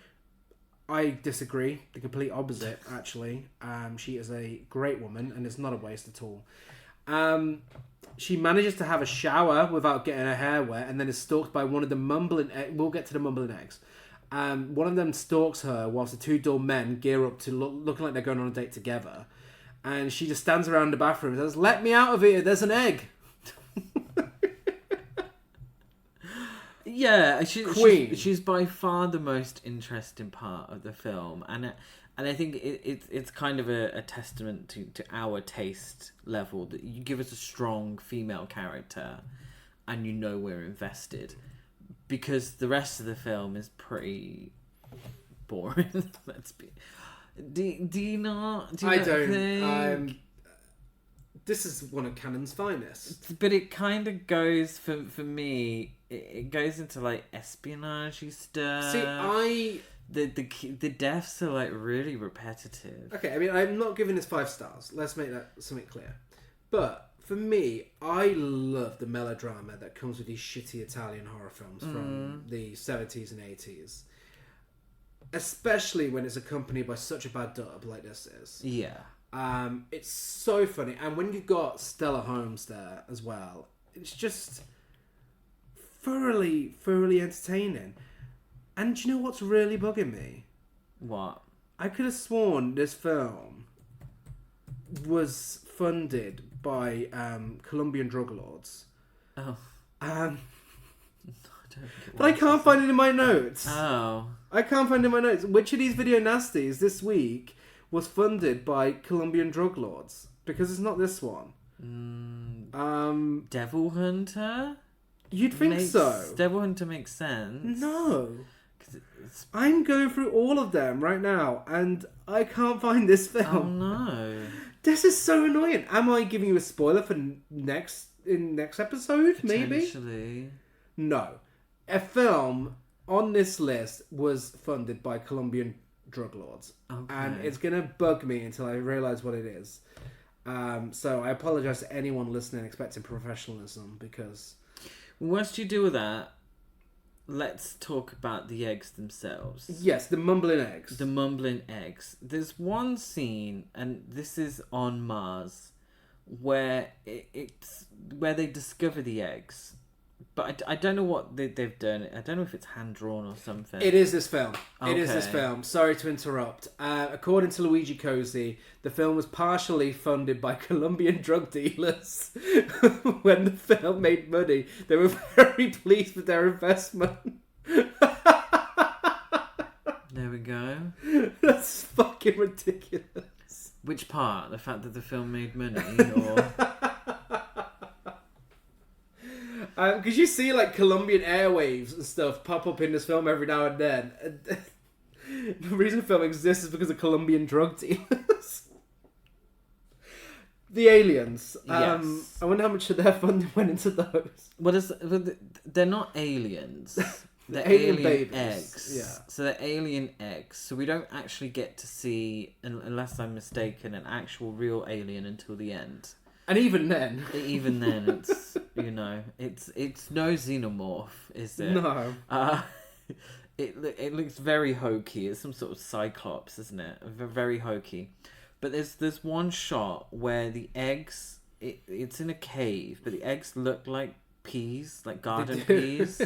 I disagree. The complete opposite, actually. She is a great woman, and it's not a waste at all. She manages to have a shower without getting her hair wet, and then is stalked by one of the mumbling eggs. We'll get to the mumbling eggs. One of them stalks her whilst the two dull men gear up to looking like they're going on a date together. And she just stands around the bathroom and says, "Let me out of here, there's an egg." Yeah, Queen. she's by far the most interesting part of the film, and I think it's kind of a testament to our taste level that you give us a strong female character, and you know we're invested, because the rest of the film is pretty boring. Let's be. Do you not? I not don't. think? This is one of Cannon's finest. But it kind of goes for me. It goes into like espionage stuff. See, the deaths are like really repetitive. Okay, I mean, I'm not giving this 5 stars. Let's make that something clear. But for me, I love the melodrama that comes with these shitty Italian horror films from the 70s and 80s. Especially when it's accompanied by such a bad dub like this is. Yeah. It's so funny. And when you've got Stella Holmes there as well, it's just thoroughly entertaining. And do you know what's really bugging me? What? I could have sworn this film was funded by Colombian drug lords. Oh. But I can't find it in my notes. Oh. I can't find it in my notes. Which of these video nasties this week was funded by Colombian drug lords? Because it's not this one. Devil Hunter? You'd think so. Devil Hunter makes sense. No. I'm going through all of them right now, and I can't find this film. Oh no. This is so annoying. Am I giving you a spoiler for next episode, maybe? Potentially. No. A film on this list was funded by Colombian drug lords. Okay. And it's going to bug me until I realise what it is. So I apologise to anyone listening expecting professionalism, because... Once you do that, let's talk about the eggs themselves. Yes, the mumbling eggs. The mumbling eggs. There's one scene, and this is on Mars, where it's where they discover the eggs. But I don't know what they've done. I don't know if it's hand-drawn or something. It is this film. It is this Okay. film. Sorry to interrupt. According to Luigi Cozzi, the film was partially funded by Colombian drug dealers. When the film made money, they were very pleased with their investment. There we go. That's fucking ridiculous. Which part? The fact that the film made money, or... Because you see like Colombian airwaves and stuff pop up in this film every now and then. The reason the film exists is because of Colombian drug dealers. The aliens. Yes. I wonder how much of their funding went into those. They're not aliens. They're alien alien babies. eggs. Yeah. So they're alien eggs. So we don't actually get to see, unless I'm mistaken, an actual real alien until the end. And even then. Even then, it's it's no xenomorph, is it? No. It looks very hokey. It's some sort of cyclops, isn't it? Very hokey. But there's one shot where the eggs, it's in a cave, but the eggs look like peas, like garden peas.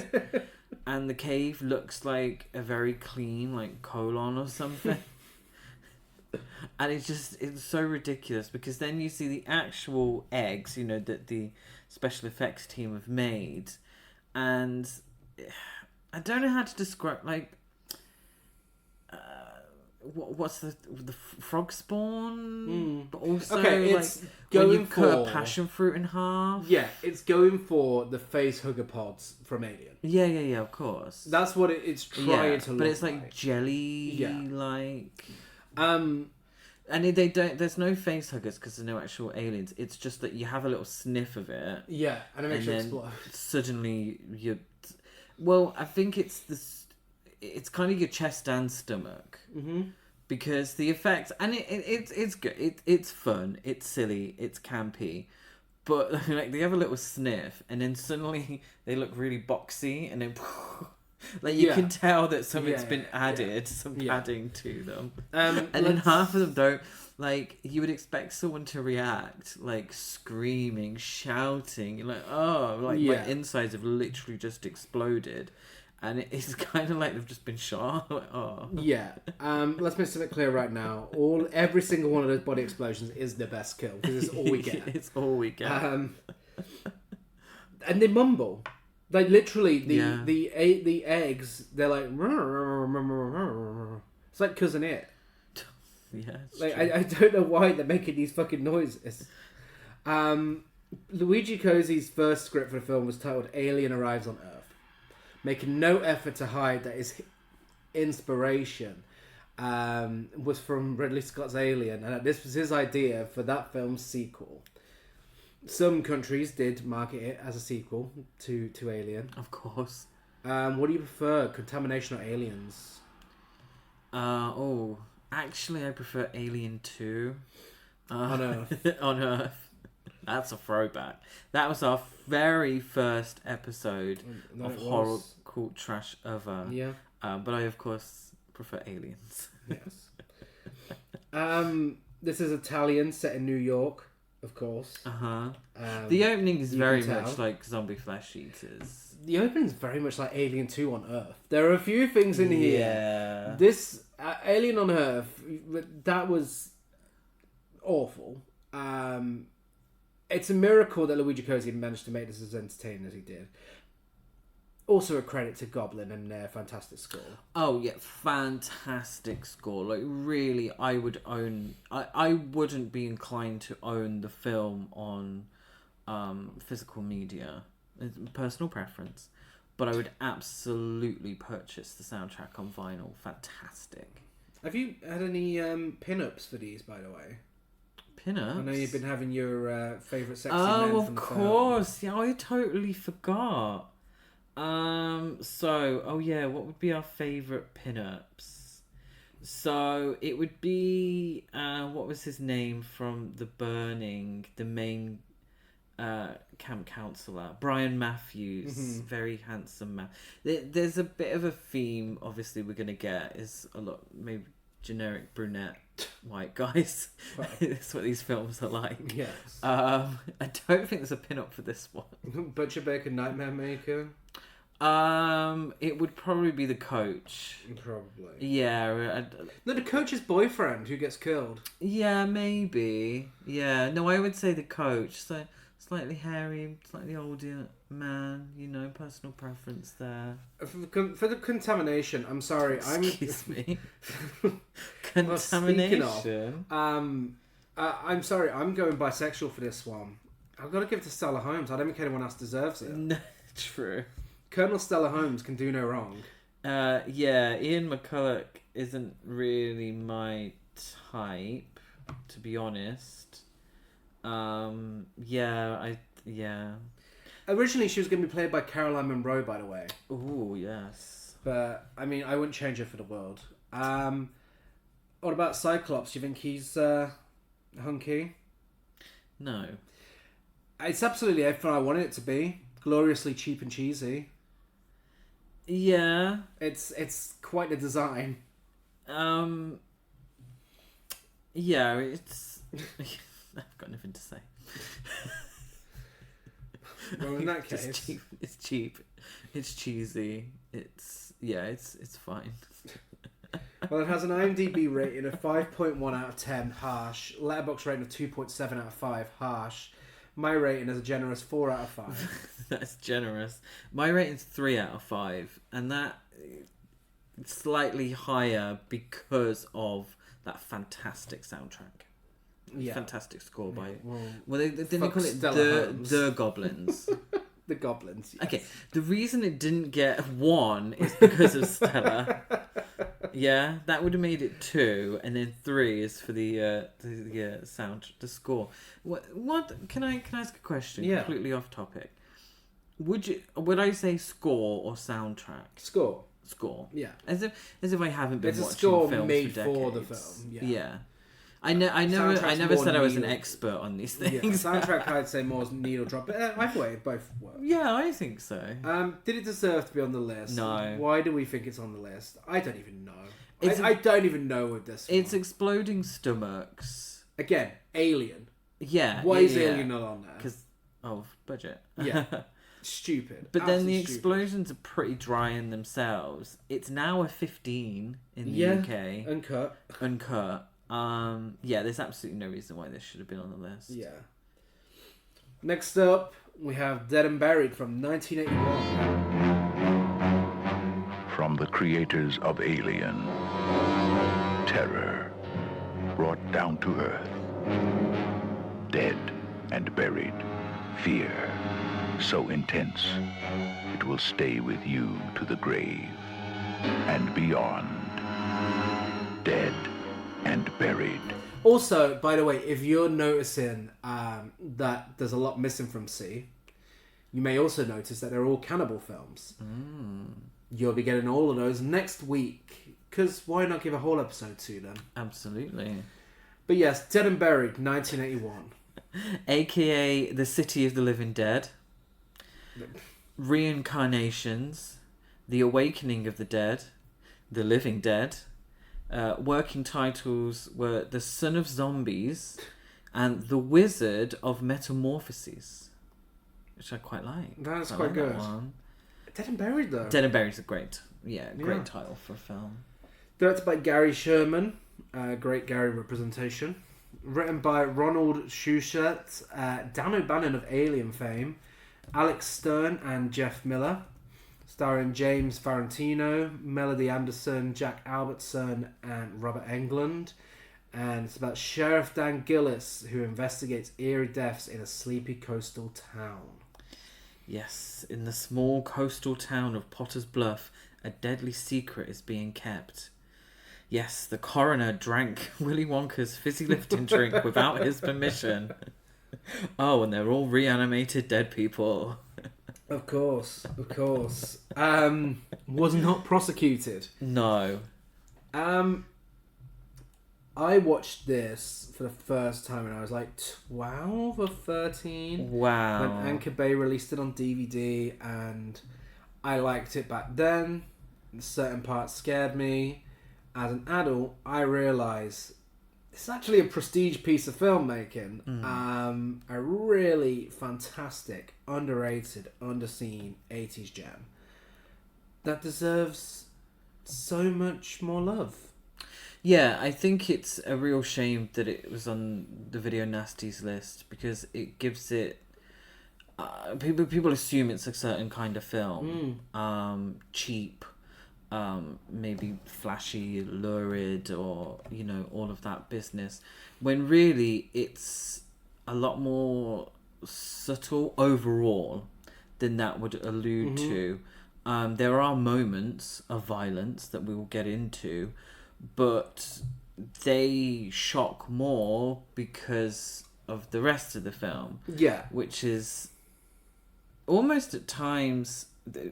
And the cave looks like a very clean, like, colon or something. And it's so ridiculous, because then you see the actual eggs, that the special effects team have made, and I don't know how to describe, like, what's the frog spawn? But also, Okay, like, it's when you going cut for- a passion fruit in half. Yeah, it's going for the face hugger pods from Alien. Yeah, of course. That's what it's trying to look but it's like jelly, Yeah. like... And they don't. There's no face huggers because there's no actual aliens. It's just that you have a little sniff of it. Yeah, and it makes you then explode. Suddenly you. Well, I think it's this. It's kind of your chest and stomach. Mm-hmm. Because the effects, and it's good. It's fun. It's silly. It's campy. But like they have a little sniff, and then suddenly they look really boxy, and then like you can tell that something's been added, some padding to them. And then half of them don't. Like you would expect someone to react, like screaming, shouting, like my insides have literally just exploded. And it's kind of like they've just been shot. Like, Yeah. Let's make something clear right now. Every single one of those body explosions is the best kill because it's all we get. It's all we get. And they mumble. Like literally, the eggs. They're like. It's like Cousin It. Yeah. Like I don't know why they're making these fucking noises. Luigi Cozzi's first script for the film was titled "Alien Arrives on Earth," making no effort to hide that his inspiration was from Ridley Scott's Alien, and that this was his idea for that film's sequel. Some countries did market it as a sequel to Alien. Of course. What do you prefer, Contamination or Aliens? Actually, I prefer Alien 2. On Earth. On Earth. That's a throwback. That was our very first episode of Horror Cult Trash ever. Yeah. But I, of course, prefer Aliens. Yes. This is Italian, set in New York, of course. Uh-huh. The opening is very much tell. like Zombie Flesh Eaters. The opening is very much like Alien 2 on Earth. There are a few things in here. Yeah. This Alien on Earth, that was awful. It's a miracle that Luigi Cozzi managed to make this as entertaining as he did. Also a credit to Goblin and their fantastic score. Oh yeah, fantastic score. Like really, I would own. I wouldn't be inclined to own the film on physical media. It's personal preference, but I would absolutely purchase the soundtrack on vinyl. Fantastic. Have you had any pin-ups for these, by the way? Pin-ups? I know you've been having your favourite sexy men Oh, from of the course. Yeah, I totally forgot. What would be our favourite pin-ups? So it would be what was his name from The Burning, the main camp counselor, Brian Matthews. Very handsome man. There's a bit of a theme obviously we're gonna get is a lot maybe generic brunette white guys. Right. That's what these films are like. Yes. I don't think there's a pin-up for this one. Butcher Baker Nightmare Maker? It would probably be the coach. Probably. Yeah. No, the coach's boyfriend who gets killed. Yeah, maybe. Yeah. No, I would say the coach. So slightly hairy, slightly older man. You know, personal preference there. For the Contamination, I'm sorry. Excuse me. Well, speaking Contamination. of, I'm sorry. I'm going bisexual for this one. I've got to give it to Stella Holmes. I don't think anyone else deserves it. No, true. Colonel Stella Holmes can do no wrong. Yeah, Ian McCulloch isn't really my type, to be honest. Yeah. Originally, she was going to be played by Caroline Munro, by the way. Ooh, yes. But, I mean, I wouldn't change her for the world. What about Cyclops? Do you think he's hunky? No. It's absolutely everything I wanted it to be. Gloriously cheap and cheesy. Yeah. It's quite a design. Yeah, it's... I've got nothing to say. Well, in that case... It's cheap. It's cheesy. It's fine. Well, it has an IMDb rating of 5.1 out of 10, harsh. Letterboxd rating of 2.7 out of 5, harsh. My rating is a generous 4 out of 5. That's generous. My rating's 3 out of 5, and that slightly higher because of that fantastic soundtrack. Yeah. Fantastic score by... Well, they didn't call it Stella Holmes. the Goblins. The Goblins, yes. Okay, the reason it didn't get 1 is because of Stella. Yeah, that would have made it 2, and then 3 is for the sound, the score. What? Can I ask a question? Yeah. Completely off topic. Would I say score or soundtrack? Score. Score. Yeah. As if I haven't been It's a watching score films made for for the decades. film. Yeah. I never Soundtrack's said I was an more expert on these Yeah, things. soundtrack I'd say more needle drop, but either way, both work. Yeah, I think so. Did it deserve to be on the list? No. Why do we think it's on the list? I don't even know. It's I don't even know with this It's one. exploding stomachs. Again, Alien. Yeah. Why yeah, is yeah. Alien not on there? Because of budget. Yeah. Stupid. But then the Absolutely stupid. explosions are pretty dry in themselves. It's now a 15 in the UK. Uncut. Uncut. Yeah, there's absolutely no reason why this should have been on the list. Yeah. Next up, we have Dead and Buried from 1981. From the creators of Alien, terror brought down to earth, dead and buried, fear so intense it will stay with you to the grave and beyond. Dead and Buried. Also, by the way, if you're noticing that there's a lot missing from C, you may also notice that they're all cannibal films. You'll be getting all of those next week, because why not give a whole episode to them? Absolutely. But yes, Dead and Buried, 1981. AKA The City of the Living Dead. Reincarnations. The Awakening of the Dead. The Living Dead. Working titles were The Son of Zombies and The Wizard of Metamorphoses, which I quite like. That's I quite like good. That one. Dead and Buried, though. Dead and Buried is a great title for a film. Directed by Gary Sherman. Great Gary representation. Written by Ronald Shusett, Dan O'Bannon of Alien fame, Alex Stern and Jeff Miller. Starring James Farentino, Melody Anderson, Jack Albertson, and Robert Englund. And it's about Sheriff Dan Gillis, who investigates eerie deaths in a sleepy coastal town. Yes, in the small coastal town of Potter's Bluff, a deadly secret is being kept. Yes, the coroner drank Willy Wonka's fizzy lifting drink without his permission. Oh, and they're all reanimated dead people. Of course. Was not prosecuted. No. I watched this for the first time when I was like 12 or 13. Wow. When Anchor Bay released it on DVD, and I liked it back then. Certain parts scared me. As an adult, I realised it's actually a prestige piece of filmmaking. A really fantastic, underrated, underseen 80s gem that deserves so much more love. Yeah, I think it's a real shame that it was on the Video Nasties list, because it gives it... people assume it's a certain kind of film. Cheap, maybe flashy, lurid, or, you know, all of that business. When really it's a lot more subtle overall than that would allude to. There are moments of violence that we will get into, but they shock more because of the rest of the film. Yeah. Which is almost at times,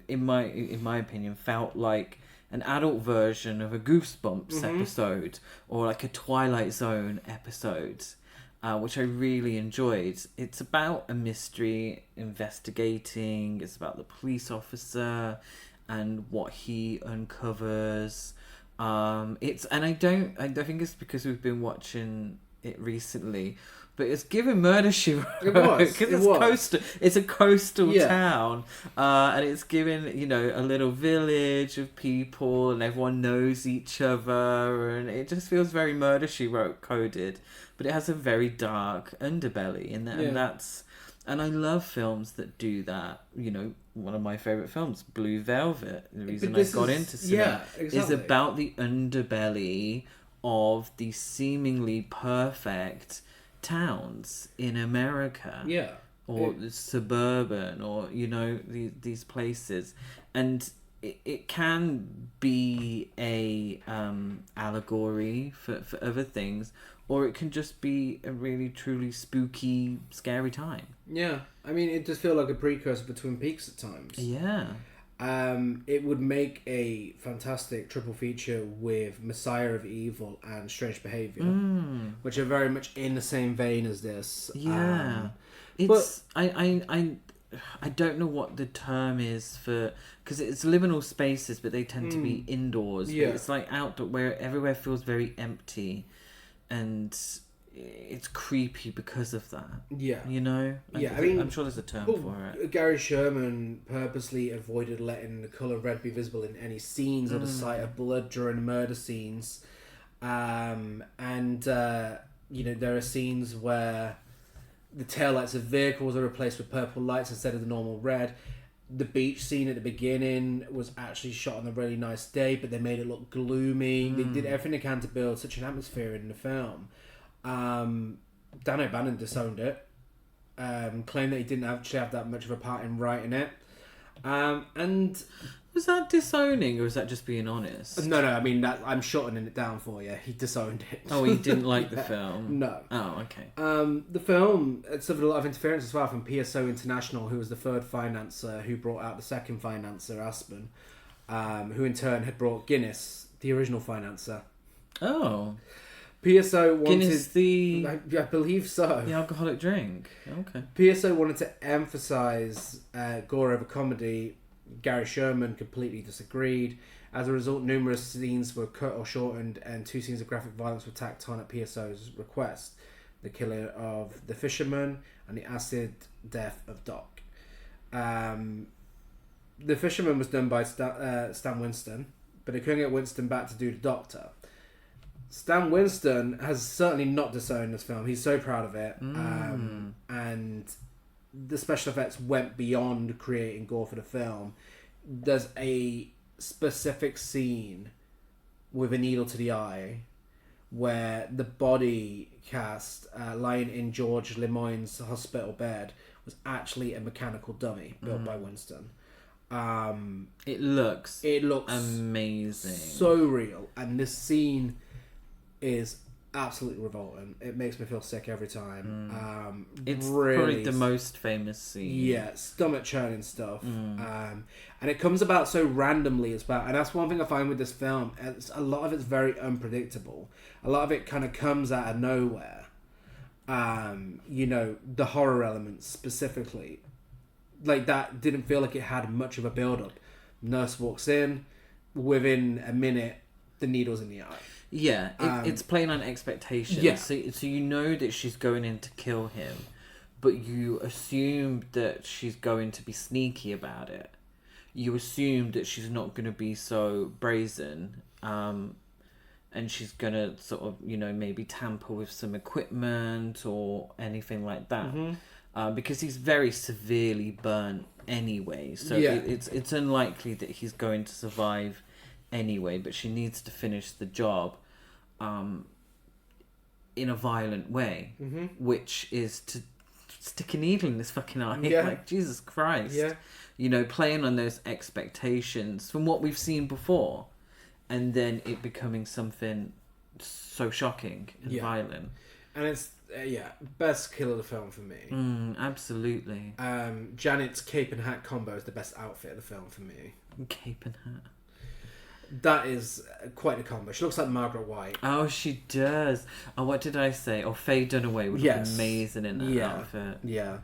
in my opinion, felt like an adult version of a Goosebumps episode, or like a Twilight Zone episode, which I really enjoyed. It's about a mystery investigating. It's about the police officer and what he uncovers. I think it's because we've been watching it recently, but it's given Murder She Wrote. It was. Because coastal. It's a coastal town, and it's given, you know, a little village of people, and everyone knows each other, and it just feels very Murder She Wrote coded. But it has a very dark underbelly in there, and I love films that do that. You know, one of my favourite films, Blue Velvet. The reason I got into cinema is about the underbelly of the seemingly perfect towns in America. Yeah. Or suburban, or, you know, these places. And it can be a allegory for other things, or it can just be a really truly spooky, scary time. Yeah, I mean, it does feel like a precursor to Twin Peaks at times. Yeah. It would make a fantastic triple feature with Messiah of Evil and Strange Behavior, which are very much in the same vein as this. Yeah. It's I don't know what the term is for, because it's liminal spaces, but they tend to be indoors. Yeah. But it's like outdoor, where everywhere feels very empty, and it's creepy because of that. Yeah. You know? Yeah, I mean, I'm sure there's a term for it. Gary Sherman purposely avoided letting the colour red be visible in any scenes or the sight of blood during murder scenes. You know, there are scenes where the taillights of vehicles are replaced with purple lights instead of the normal red. The beach scene at the beginning was actually shot on a really nice day, but they made it look gloomy. They did everything they can to build such an atmosphere in the film. Dan O'Bannon disowned it, claimed that he didn't actually have that much of a part in writing it. And Was that disowning, or was that just being honest? no, I mean, that I'm shortening it down for you. He disowned it. Oh, he didn't like the film? No. Oh, okay. The film suffered a lot of interference as well from PSO International, who was the third financer who brought out the second financer, Aspen, who in turn had brought Guinness, the original financer. Oh. PSO wanted... Guinness, I believe so. the alcoholic drink. Okay. PSO wanted to emphasise gore over comedy. Gary Sherman completely disagreed. As a result, numerous scenes were cut or shortened, and 2 scenes of graphic violence were tacked on at PSO's request: the killing of the fisherman and the acid death of Doc. The fisherman was done by Stan Winston, but they couldn't get Winston back to do the Doctor. Stan Winston has certainly not disowned this film. He's so proud of it. And the special effects went beyond creating gore for the film. There's a specific scene with a needle to the eye where the body cast lying in George Lemoyne's hospital bed was actually a mechanical dummy built by Winston. It looks amazing. So real. And this scene is absolutely revolting. It makes me feel sick every time. It's really, probably the most famous scene. Yeah, stomach churning stuff. And it comes about so randomly as well. And that's one thing I find with this film. A lot of it's very unpredictable. A lot of it kind of comes out of nowhere. You know, the horror elements specifically. Like, that didn't feel like it had much of a build-up. Nurse walks in. Within a minute, the needle's in the eye. Yeah, it's playing on expectations. Yeah. So you know that she's going in to kill him, but you assume that she's going to be sneaky about it. You assume that she's not going to be so brazen, and she's going to sort of, you know, maybe tamper with some equipment or anything like that. Because he's very severely burnt anyway, so it's unlikely that he's going to survive anyway, but she needs to finish the job in a violent way, which is to stick a needle in this fucking eye. Like, Jesus Christ. You know, playing on those expectations from what we've seen before, and then it becoming something so shocking and violent. And it's best kill of the film for me. Absolutely. Janet's cape and hat combo is the best outfit of the film for me. Cape and hat. That is quite a combo. She looks like Margaret White. Oh, she does. Oh, what did I say? Oh, Faye Dunaway would look amazing in that outfit. Yeah.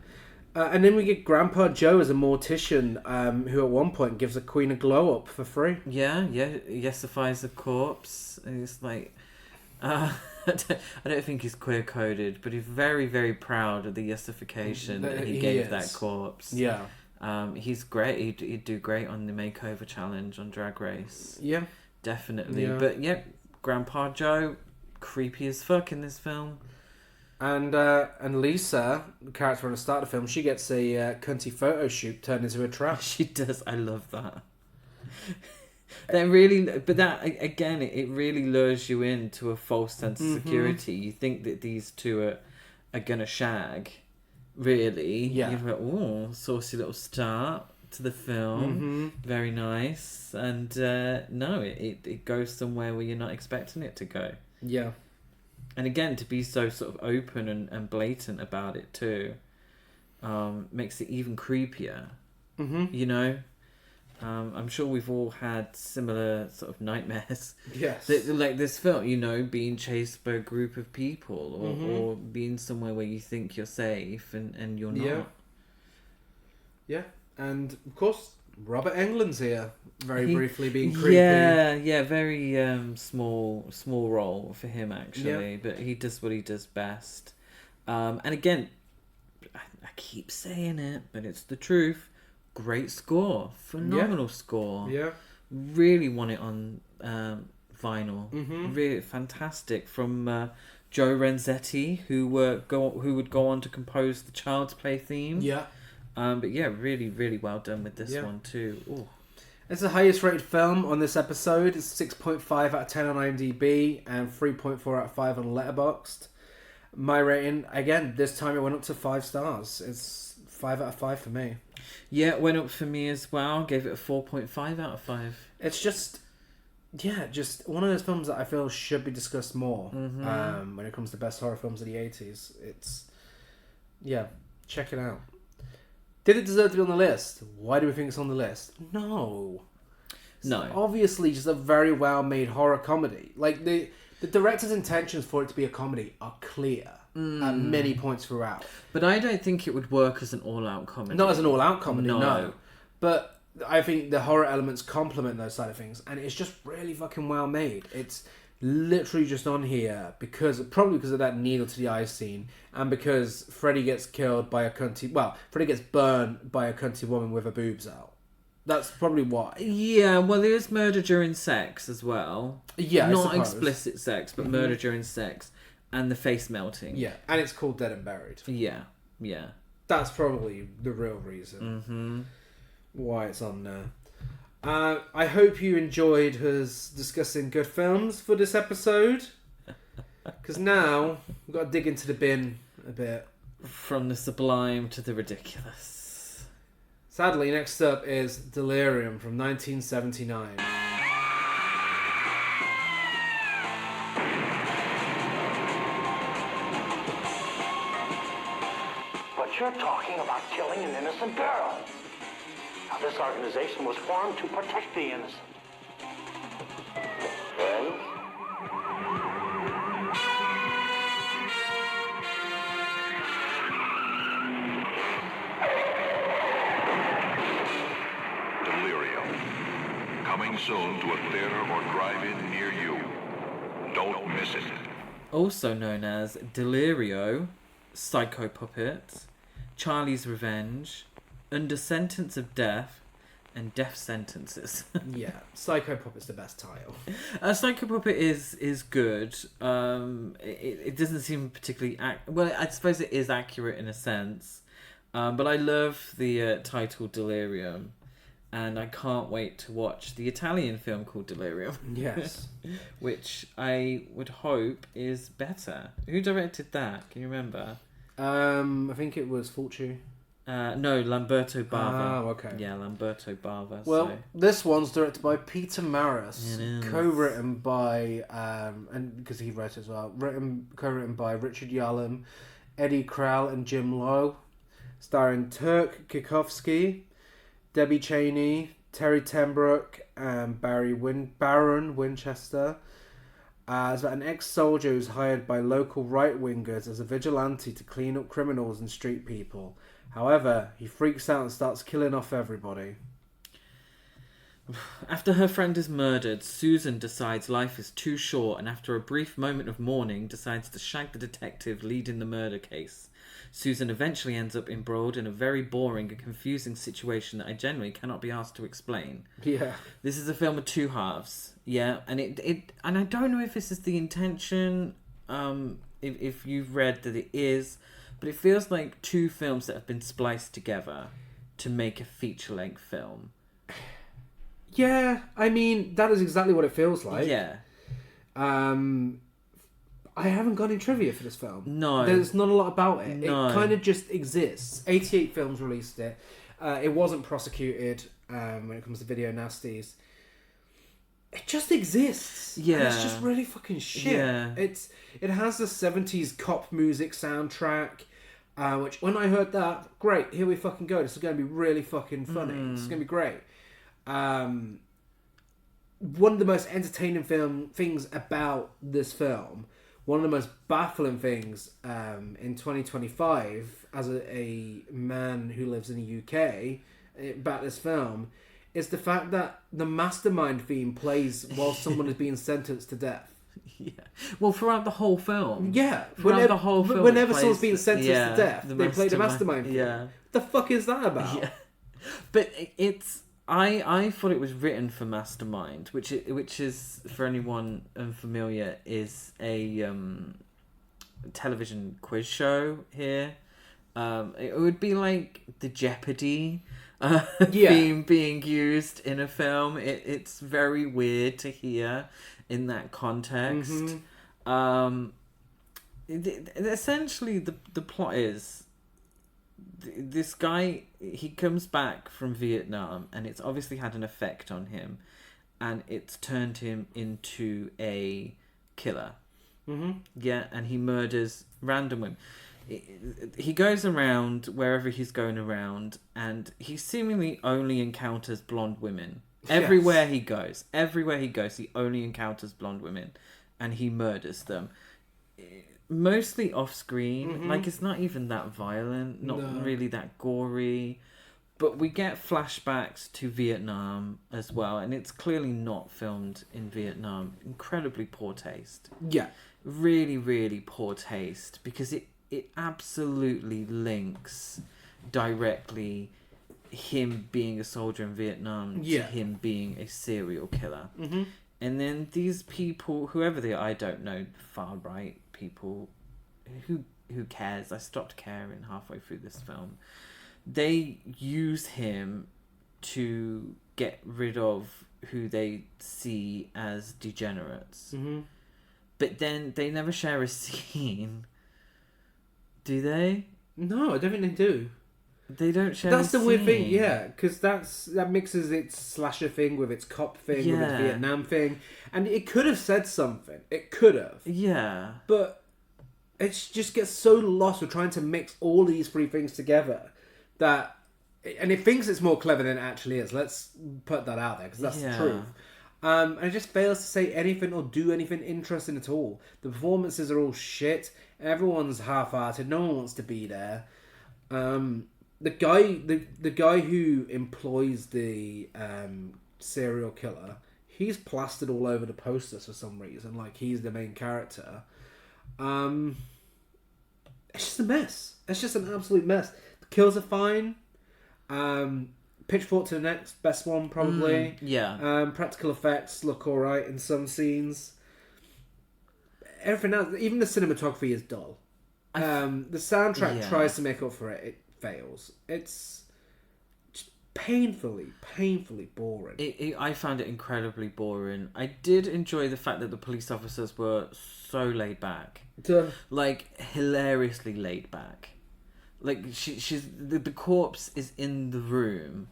And then we get Grandpa Joe as a mortician, who at one point gives a queen a glow up for free. Yeah, yesifies a corpse. And it's like, I don't think he's queer coded, but he's very, very proud of the yesification that he gave that corpse. Yeah. He's great. He'd do great on the makeover challenge on Drag Race. Yeah. Definitely. Yeah. But yeah, Grandpa Joe, creepy as fuck in this film. And Lisa, the character on the start of the film, she gets a cunty photo shoot turned into a trap. She does. I love that. That really, but that again, it really lures you into a false sense of security. You think that these two are gonna shag, really. Yeah. You're like, oh, saucy little star. to the film. Very nice. And no, it goes somewhere where you're not expecting it to go. Yeah. And again, to be so sort of open and blatant about it too, makes it even creepier. You know? I'm sure we've all had similar sort of nightmares. Yes. Like this film, you know, being chased by a group of people or being somewhere where you think you're safe and you're not. Yeah. And, of course, Robert Englund's here, very briefly being creepy. Yeah, very small role for him, actually. But he does what he does best. And again, I keep saying it, but it's the truth. Great score. Phenomenal score. Yeah. Really want it on vinyl. Really fantastic. From Joe Renzetti, who would go on to compose the Child's Play theme. Yeah. But yeah, really, really well done with this one too. Ooh. It's the highest rated film on this episode. It's 6.5 out of 10 on IMDb and 3.4 out of 5 on Letterboxd. My rating, again, this time it went up to 5 stars. It's 5 out of 5 for me. Yeah, it went up for me as well. Gave it a 4.5 out of 5. It's just one of those films that I feel should be discussed more when it comes to best horror films of the 80s. It's, check it out. Did it deserve to be on the list? Why do we think it's on the list? No. It's obviously just a very well-made horror comedy. Like, the director's intentions for it to be a comedy are clear at many points throughout. But I don't think it would work as an all-out comedy. Not as an all-out comedy, no. But I think the horror elements complement those side of things, and it's just really fucking well-made. It's literally just on here probably because of that needle to the eye scene, and because Freddy gets killed by Freddy gets burned by a cunty woman with her boobs out. That's probably why. Yeah, well, there's murder during sex as well. Yeah, not explicit sex, but murder during sex, and the face melting. Yeah, and it's called Dead and Buried. Yeah. That's probably the real reason why it's on there. I hope you enjoyed us discussing good films for this episode. Because now we've got to dig into the bin a bit. From the sublime to the ridiculous. Sadly, next up is Delirium from 1979. But you're talking about killing an innocent girl. Now, this organization was formed to protect the innocent. Friends? Delirium. Coming soon to a theater or drive-in near you. Don't miss it. Also known as Delirio, Psycho Puppet, Charlie's Revenge, Under Sentence of Death, and Death Sentences. Yeah, Psycho Puppet's the best title. Psycho Puppet is good. It doesn't seem particularly... well, I suppose it is accurate in a sense. But I love the title Delirium. And I can't wait to watch the Italian film called Delirium. Yes. Which I would hope is better. Who directed that? Can you remember? I think it was Fulci. No, Lamberto Bava. Oh, okay. Yeah, Lamberto Bava. Well, this one's directed by Peter Maris, It is. co-written by, and because he wrote it as well, co-written by Richard Yalom, Eddie Krall, and Jim Lowe, starring Turk Kikovsky, Debbie Cheney, Terry Tenbrook, and Baron Winchester. As an ex-soldier who's hired by local right-wingers as a vigilante to clean up criminals and street people. However, he freaks out and starts killing off everybody. After her friend is murdered, Susan decides life is too short, and after a brief moment of mourning, decides to shag the detective leading the murder case. Susan eventually ends up embroiled in a very boring and confusing situation that I generally cannot be asked to explain. Yeah. This is a film of two halves. Yeah, and and I don't know if this is the intention, if you've read that it is, but it feels like two films that have been spliced together to make a feature-length film. Yeah, I mean, that is exactly what it feels like. Yeah. I haven't got any trivia for this film. No. There's not a lot about it. No. It kind of just exists. 88 Films released it. It wasn't prosecuted when it comes to video nasties. It just exists. Yeah. And it's just really fucking shit. Yeah. It has the 70s cop music soundtrack, which when I heard that, great, here we fucking go. This is going to be really fucking funny. This is going to be great. One of the most entertaining things about this film, one of the most baffling things in 2025 as a man who lives in the UK about this film is the fact that the Mastermind theme plays while someone is being sentenced to death. Yeah. Well, throughout the whole film. Yeah. The whole film. Whenever someone's being sentenced to death, they play the Mastermind theme. Yeah. What the fuck is that about? Yeah. But it's... I thought it was written for Mastermind, which is, for anyone unfamiliar, is a television quiz show here. It would be like the Jeopardy theme being used in a film. It's very weird to hear in that context. Essentially, the plot is this guy, he comes back from Vietnam, and it's obviously had an effect on him, and it's turned him into a killer. Yeah, and he murders random women. He goes around wherever he's going around, and he seemingly only encounters blonde women. Everywhere he goes, he only encounters blonde women, and he murders them. Mostly off screen. Like, it's not even that violent, not really that gory, but we get flashbacks to Vietnam as well, and it's clearly not filmed in Vietnam. Incredibly poor taste. Yeah. Really, really poor taste, because it absolutely links directly him being a soldier in Vietnam to him being a serial killer. And then these people, whoever they are, I don't know, far right people, who cares? I stopped caring halfway through this film. They use him to get rid of who they see as degenerates. But then they never share a scene. Do they? No, I don't think they do. They don't share That's a the weird thing, scene. yeah, because that mixes its slasher thing with its cop thing, with its Vietnam thing, and it could have said something. It could have. Yeah. But it just gets so lost with trying to mix all these three things together that... And it thinks it's more clever than it actually is. Let's put that out there, because that's the truth. And it just fails to say anything or do anything interesting at all. The performances are all shit. Everyone's half-hearted. No one wants to be there. The guy who employs the serial killer, he's plastered all over the posters for some reason, like he's the main character. It's just a mess. It's just an absolute mess. The kills are fine. Pitchfork to the next best one, probably. Practical effects look alright in some scenes. Everything else, even the cinematography is dull. The soundtrack tries to make up for it. It fails. It's just painfully boring. I found it incredibly boring. I did enjoy the fact that the police officers were so laid back. Like, hilariously laid back. Like, she's the corpse is in the room,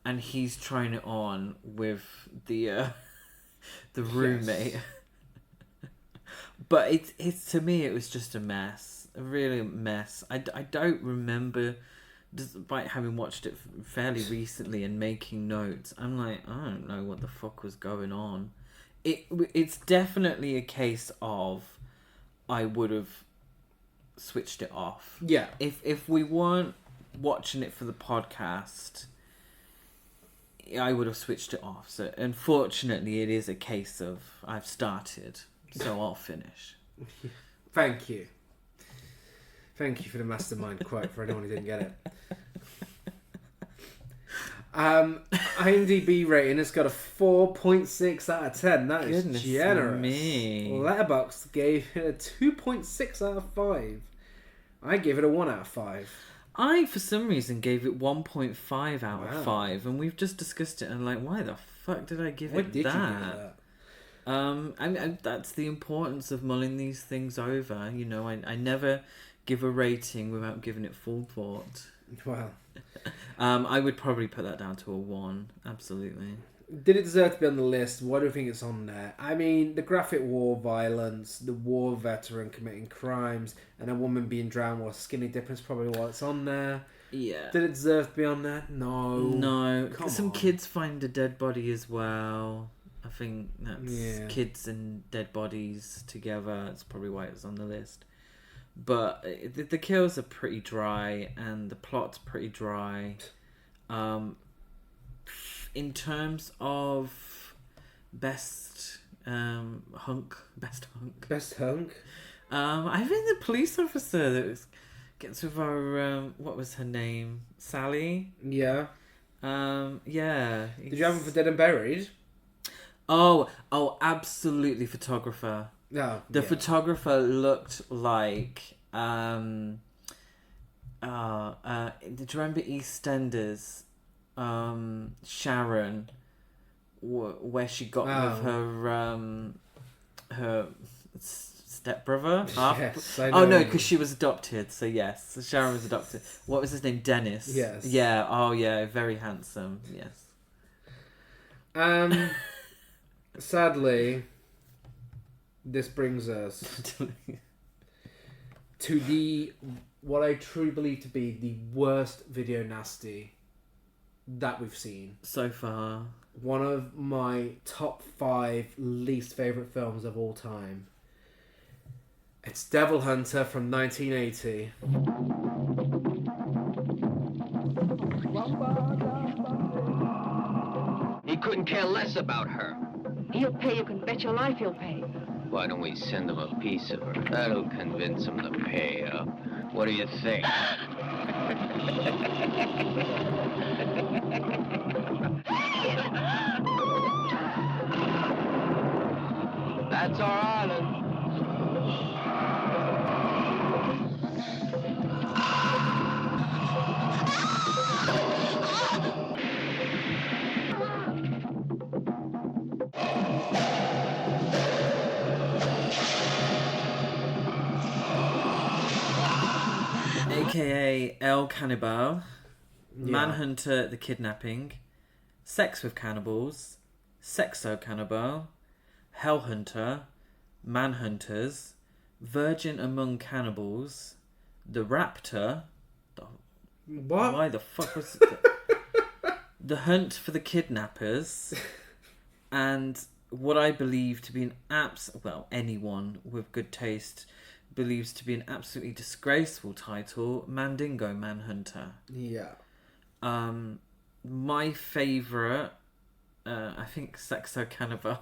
and he's trying it on with the roommate. Yes. But it's to me, it was just a mess. A really mess. I don't remember, despite having watched it fairly recently and making notes, I'm like, I don't know what the fuck was going on. It's definitely a case of I would have switched it off. Yeah. If we weren't watching it for the podcast, I would have switched it off. So unfortunately, it is a case of I've started, so I'll finish. Thank you. Thank you for the Mastermind quote for anyone who didn't get it. IMDb rating has got a 4.6 out of 10. That is Goodness generous. Me. Letterboxd gave it a 2.6 out of 5. I gave it a 1 out of 5. I, for some reason, gave it 1.5 out of 5, and we've just discussed it, and I'm like, why the fuck did I give it that? You give that? And that's the importance of mulling these things over. You know, I never give a rating without giving it full thought. Well, I would probably put that down to a 1. Absolutely. Did it deserve to be on the list? Why do you think it's on there? I mean, the graphic war violence, the war veteran committing crimes, and a woman being drowned while skinny dipping is probably why it's on there. Yeah. Did it deserve to be on there? No. No. Come Some on. kids find a dead body as well. I think that's kids and dead bodies together. That's probably why it was on the list. But the kills are pretty dry and the plot's pretty dry. In terms of best hunk. I think the police officer that gets with our what was her name? Sally? Yeah. Yeah. Did you have him for Dead and Buried? Oh, absolutely, photographer. No. The photographer looked like did you remember EastEnders? Sharon, where she got with her stepbrother. Yes, I know. Oh no, because she was adopted. So yes, so Sharon was adopted. What was his name? Dennis. Yes. Yeah. Oh yeah, very handsome. Yes. Sadly, this brings us to what I truly believe to be the worst video nasty that we've seen so far. One of my top 5 least favourite films of all time. It's Devil Hunter from 1980. He couldn't care less about her. He'll pay, you can bet your life he'll pay. Why don't we send him a piece of her? That'll convince him to pay up. What do you think? That's our island. AKA El Cannibal, Manhunter the Kidnapping, Sex with Cannibals, Sexo Cannibal, Hellhunter, Manhunters, Virgin Among Cannibals, The Raptor. What? Why the fuck was it? The Hunt for the Kidnappers, and what I believe to be anyone with good taste believes to be an absolutely disgraceful title, Mandingo Manhunter. Yeah. My favourite, I think Sexo Cannibal.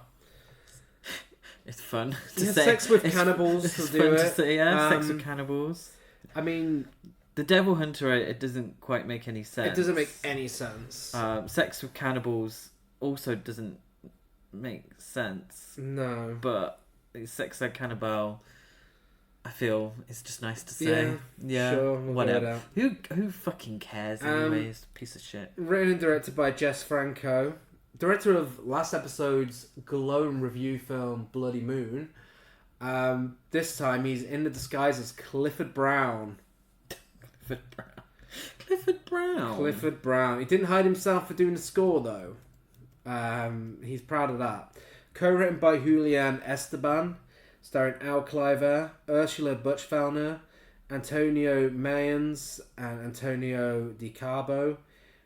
It's fun to say. Sex with Cannibals. It's fun to say, Sex with Cannibals. I mean, The Devil Hunter, it doesn't quite make any sense. it doesn't make any sense. Sex with Cannibals also doesn't make sense. No. But Sexo Cannibal, I feel it's just nice to say. Yeah, sure, we'll whatever. Who fucking cares anyways? Piece of shit. Written and directed by Jess Franco, director of last episode's glowing review film Bloody Moon. This time he's in the disguise as Clifford Brown. Clifford Brown. He didn't hide himself for doing the score though. He's proud of that. Co-written by Julian Esteban, starring Al Cliver, Ursula Buchfellner, Antonio Mayans, and Antonio Di Carbo.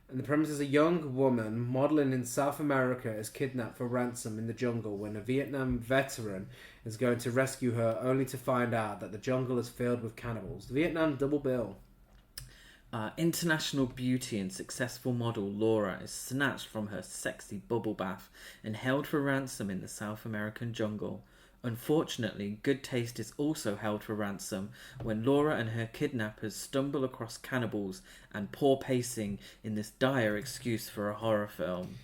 And the premise is a young woman modelling in South America is kidnapped for ransom in the jungle when a Vietnam veteran is going to rescue her, only to find out that the jungle is filled with cannibals. The Vietnam double bill. International beauty and successful model Laura is snatched from her sexy bubble bath and held for ransom in the South American jungle. Unfortunately, good taste is also held for ransom when Laura and her kidnappers stumble across cannibals and poor pacing in this dire excuse for a horror film.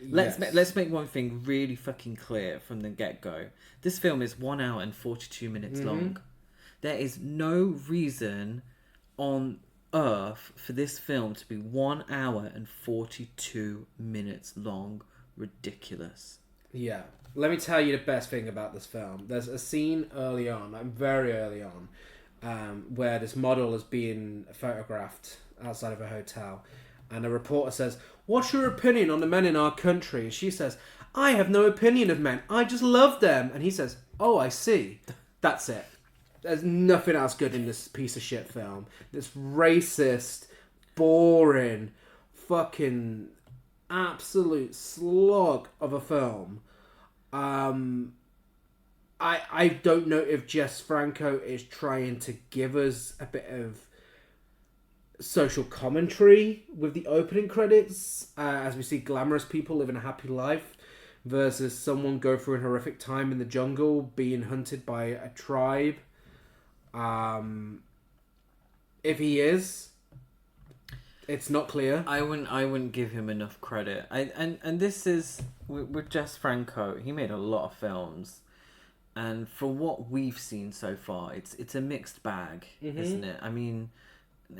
Yes. Let's make one thing really fucking clear from the get-go. This film is 1 hour and 42 minutes long. There is no reason on earth for this film to be 1 hour and 42 minutes long. Ridiculous. Yeah. Let me tell you the best thing about this film. There's a scene early on, very early on, where this model is being photographed outside of a hotel. And a reporter says, "What's your opinion on the men in our country?" And she says, "I have no opinion of men. I just love them." And he says, "Oh, I see." That's it. There's nothing else good in this piece of shit film. This racist, boring, fucking absolute slog of a film. I don't know if Jess Franco is trying to give us a bit of social commentary with the opening credits, as we see glamorous people living a happy life versus someone go through a horrific time in the jungle being hunted by a tribe. If he is, it's not clear. I wouldn't give him enough credit. And this is with Jess Franco. He made a lot of films, and for what we've seen so far, it's a mixed bag, isn't it? I mean,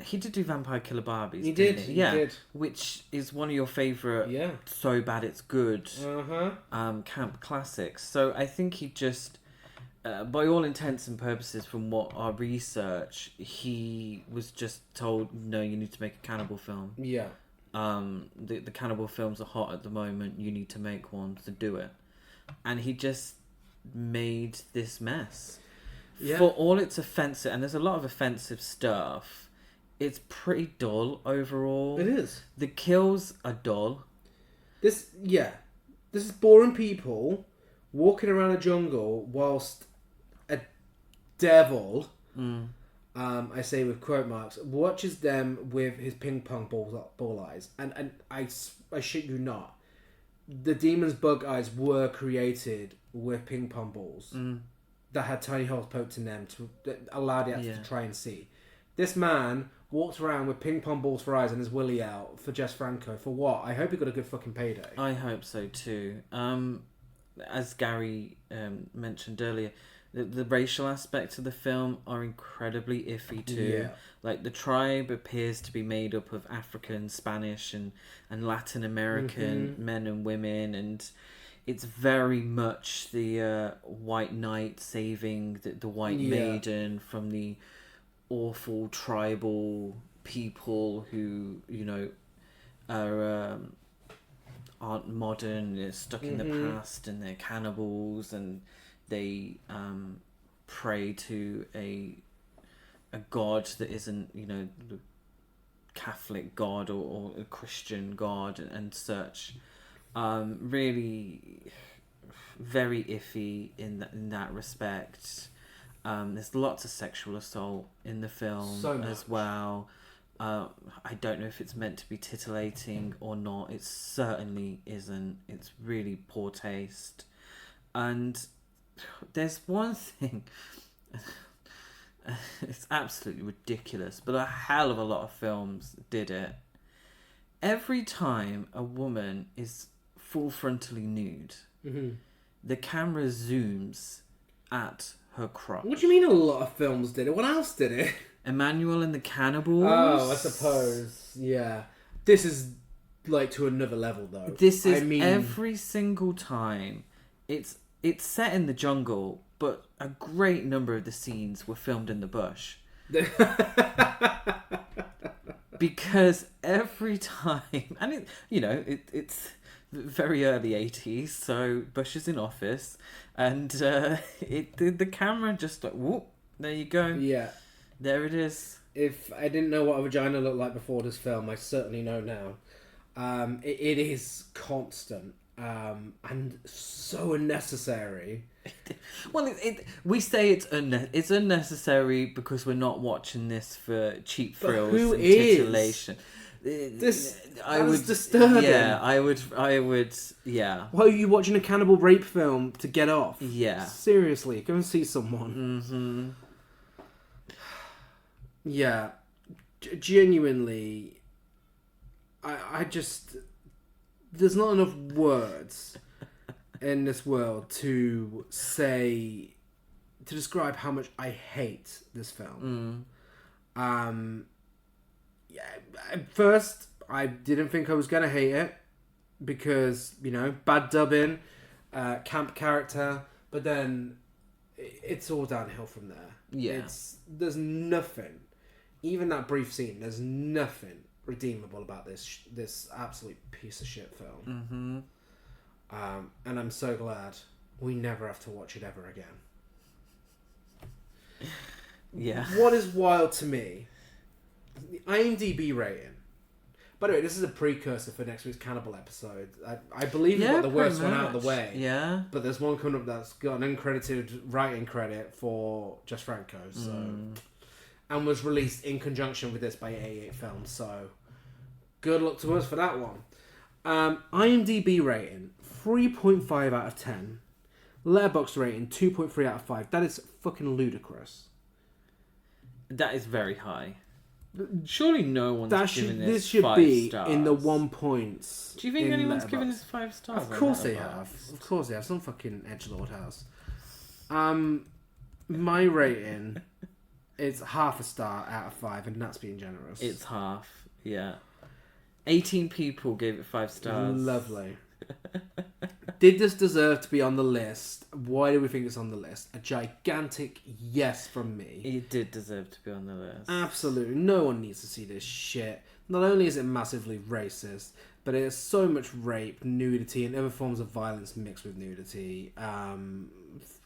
he did do Vampire Killer Barbies. He didn't did. he? He did. Which is one of your favorite. Yeah. So bad it's good. Camp classics. So I think he just. By all intents and purposes, from what our research, he was just told, no, you need to make a cannibal film. Yeah. The cannibal films are hot at the moment. You need to make one to do it. And he just made this mess. Yeah. For all its offensive, and there's a lot of offensive stuff, it's pretty dull overall. It is. The kills are dull. This is boring people walking around a jungle whilst a devil, I say with quote marks, watches them with his ping pong ball eyes. And I shit you not, the demon's bug eyes were created with ping pong balls that had tiny holes poked in them that allowed the actor to try and see. This man walked around with ping pong balls for eyes and his willy out for Jess Franco. For what? I hope he got a good fucking payday. I hope so too. As Gary mentioned earlier, the racial aspects of the film are incredibly iffy too. Yeah. Like, the tribe appears to be made up of African, Spanish, and Latin American men and women, and it's very much the white knight saving the white maiden from the awful tribal people who, you know, aren't modern, they're stuck in the past, and they're cannibals, and they pray to a god that isn't, you know, the Catholic god or a Christian god and such. Really very iffy in that respect. There's lots of sexual assault in the film as well. I don't know if it's meant to be titillating or not. It certainly isn't. It's really poor taste. And there's one thing, it's absolutely ridiculous, but a hell of a lot of films did it. Every time a woman is full frontally nude, the camera zooms at her crotch. What do you mean a lot of films did it? What else did it? Emmanuel and the Cannibals. Oh, I suppose. Yeah. This is like to another level though. This is every single time. It's set in the jungle, but a great number of the scenes were filmed in the bush. Because every time, and it's very early 80s, so Bush is in office, and the camera just like, whoop, there you go. Yeah. There it is. If I didn't know what a vagina looked like before this film, I certainly know now. It is constant and so unnecessary. Well, we say it's unnecessary because we're not watching this for cheap thrills and titillation. I was disturbing. Yeah, I would. Yeah. Why are you watching a cannibal rape film to get off? Yeah. Seriously, go and see someone. Mm-hmm. Yeah, genuinely, I just, there's not enough words in this world to describe how much I hate this film. Yeah, at first, I didn't think I was going to hate it because, you know, bad dubbing, camp character, but then it's all downhill from there. Yeah. There's nothing even that brief scene, there's nothing redeemable about this absolute piece of shit film. And I'm so glad we never have to watch it ever again. Yeah. What is wild to me, the IMDb rating. By the way, this is a precursor for next week's Cannibal episode. I believe we've got the worst one out of the way. Yeah. But there's one coming up that's got an uncredited writing credit for just Franco. So, and was released in conjunction with this by A8 Films. So, good luck to us for that one. IMDb rating, 3.5 out of 10. Letterboxd rating, 2.3 out of 5. That is fucking ludicrous. That is very high. Surely no one's given this should 5 be stars. in the 1 points. Do you think anyone's given this 5 stars? Of course they have. Of course they have. Some fucking edgelord house. My rating is half a star out of 5, and that's being generous. It's half, yeah. 18 people gave it 5 stars. Lovely. Did this deserve to be on the list? Why do we think it's on the list? A gigantic yes from me. It did deserve to be on the list. Absolutely. No one needs to see this shit. Not only is it massively racist, but it has so much rape, nudity, and other forms of violence mixed with nudity.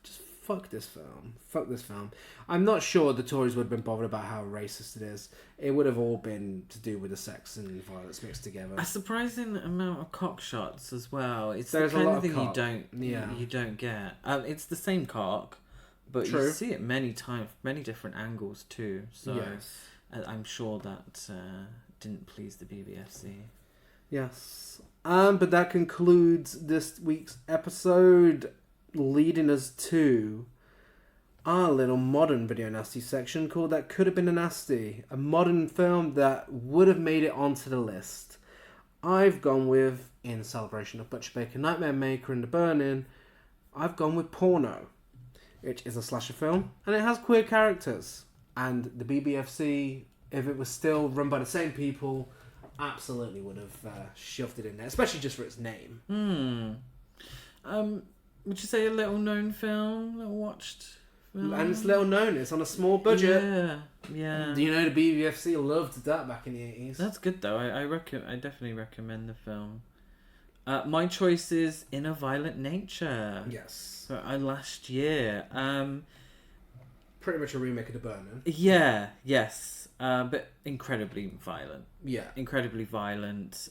Just fuck this film. Fuck this film. I'm not sure the Tories would have been bothered about how racist it is. It would have all been to do with the sex and violence mixed together. A surprising amount of cock shots as well. It's There's the kind a lot of of thing cock. you don't get. It's the same cock, but True. you see it many times, many different angles too. So Yes. I'm sure that didn't please the BBFC. Yes. But that concludes this week's episode, leading us to our little modern video nasty section called That Could Have Been a Nasty, a modern film that would have made it onto the list. I've gone with, in celebration of Butcher Baker, Nightmare Maker and The Burning, I've gone with Porno, which is a slasher film, and it has queer characters. And the BBFC, if it was still run by the same people, absolutely would have shoved it in there, especially just for its name. Would you say a little known film that I watched? And it's little known, it's on a small budget. Yeah. Do you know the BBFC loved that back in the 80s? That's good though. I definitely recommend the film. My choice is In a Violent Nature. Yes. So last year. Pretty much a remake of The Burning. Yeah, yes. But incredibly violent. Yeah. Incredibly violent.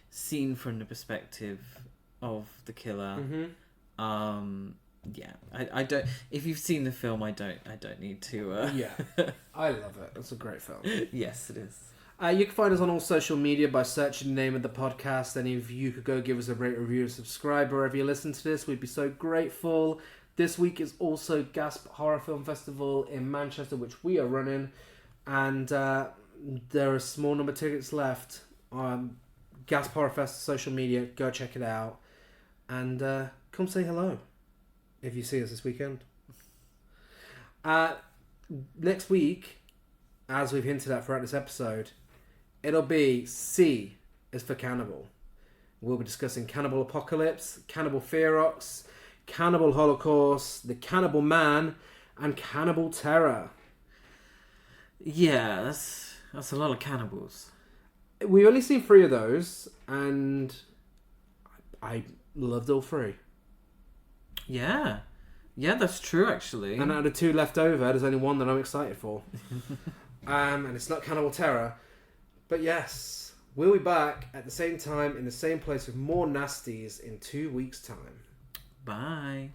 Seen from the perspective of the killer. Yeah, I don't. If you've seen the film, I don't need to. Yeah, I love it. It's a great film. Yes, it is. You can find us on all social media by searching the name of the podcast. Any of you could go give us a rate, review, and subscribe wherever you listen to this. We'd be so grateful. This week is also Gasp Horror Film Festival in Manchester, which we are running, and there are a small number of tickets left. Gasp Horror Fest social media. Go check it out, and come say hello. If you see us this weekend. Next week, as we've hinted at throughout this episode, it'll be C is for Cannibal. We'll be discussing Cannibal Apocalypse, Cannibal Ferox, Cannibal Holocaust, The Cannibal Man, and Cannibal Terror. Yeah, that's a lot of cannibals. We've only seen 3 of those, and I loved all 3. Yeah, that's true actually. And out of the 2 left over, there's only one that I'm excited for. And it's not Cannibal Terror. But yes, we'll be back at the same time in the same place with more nasties in 2 weeks' time. Bye.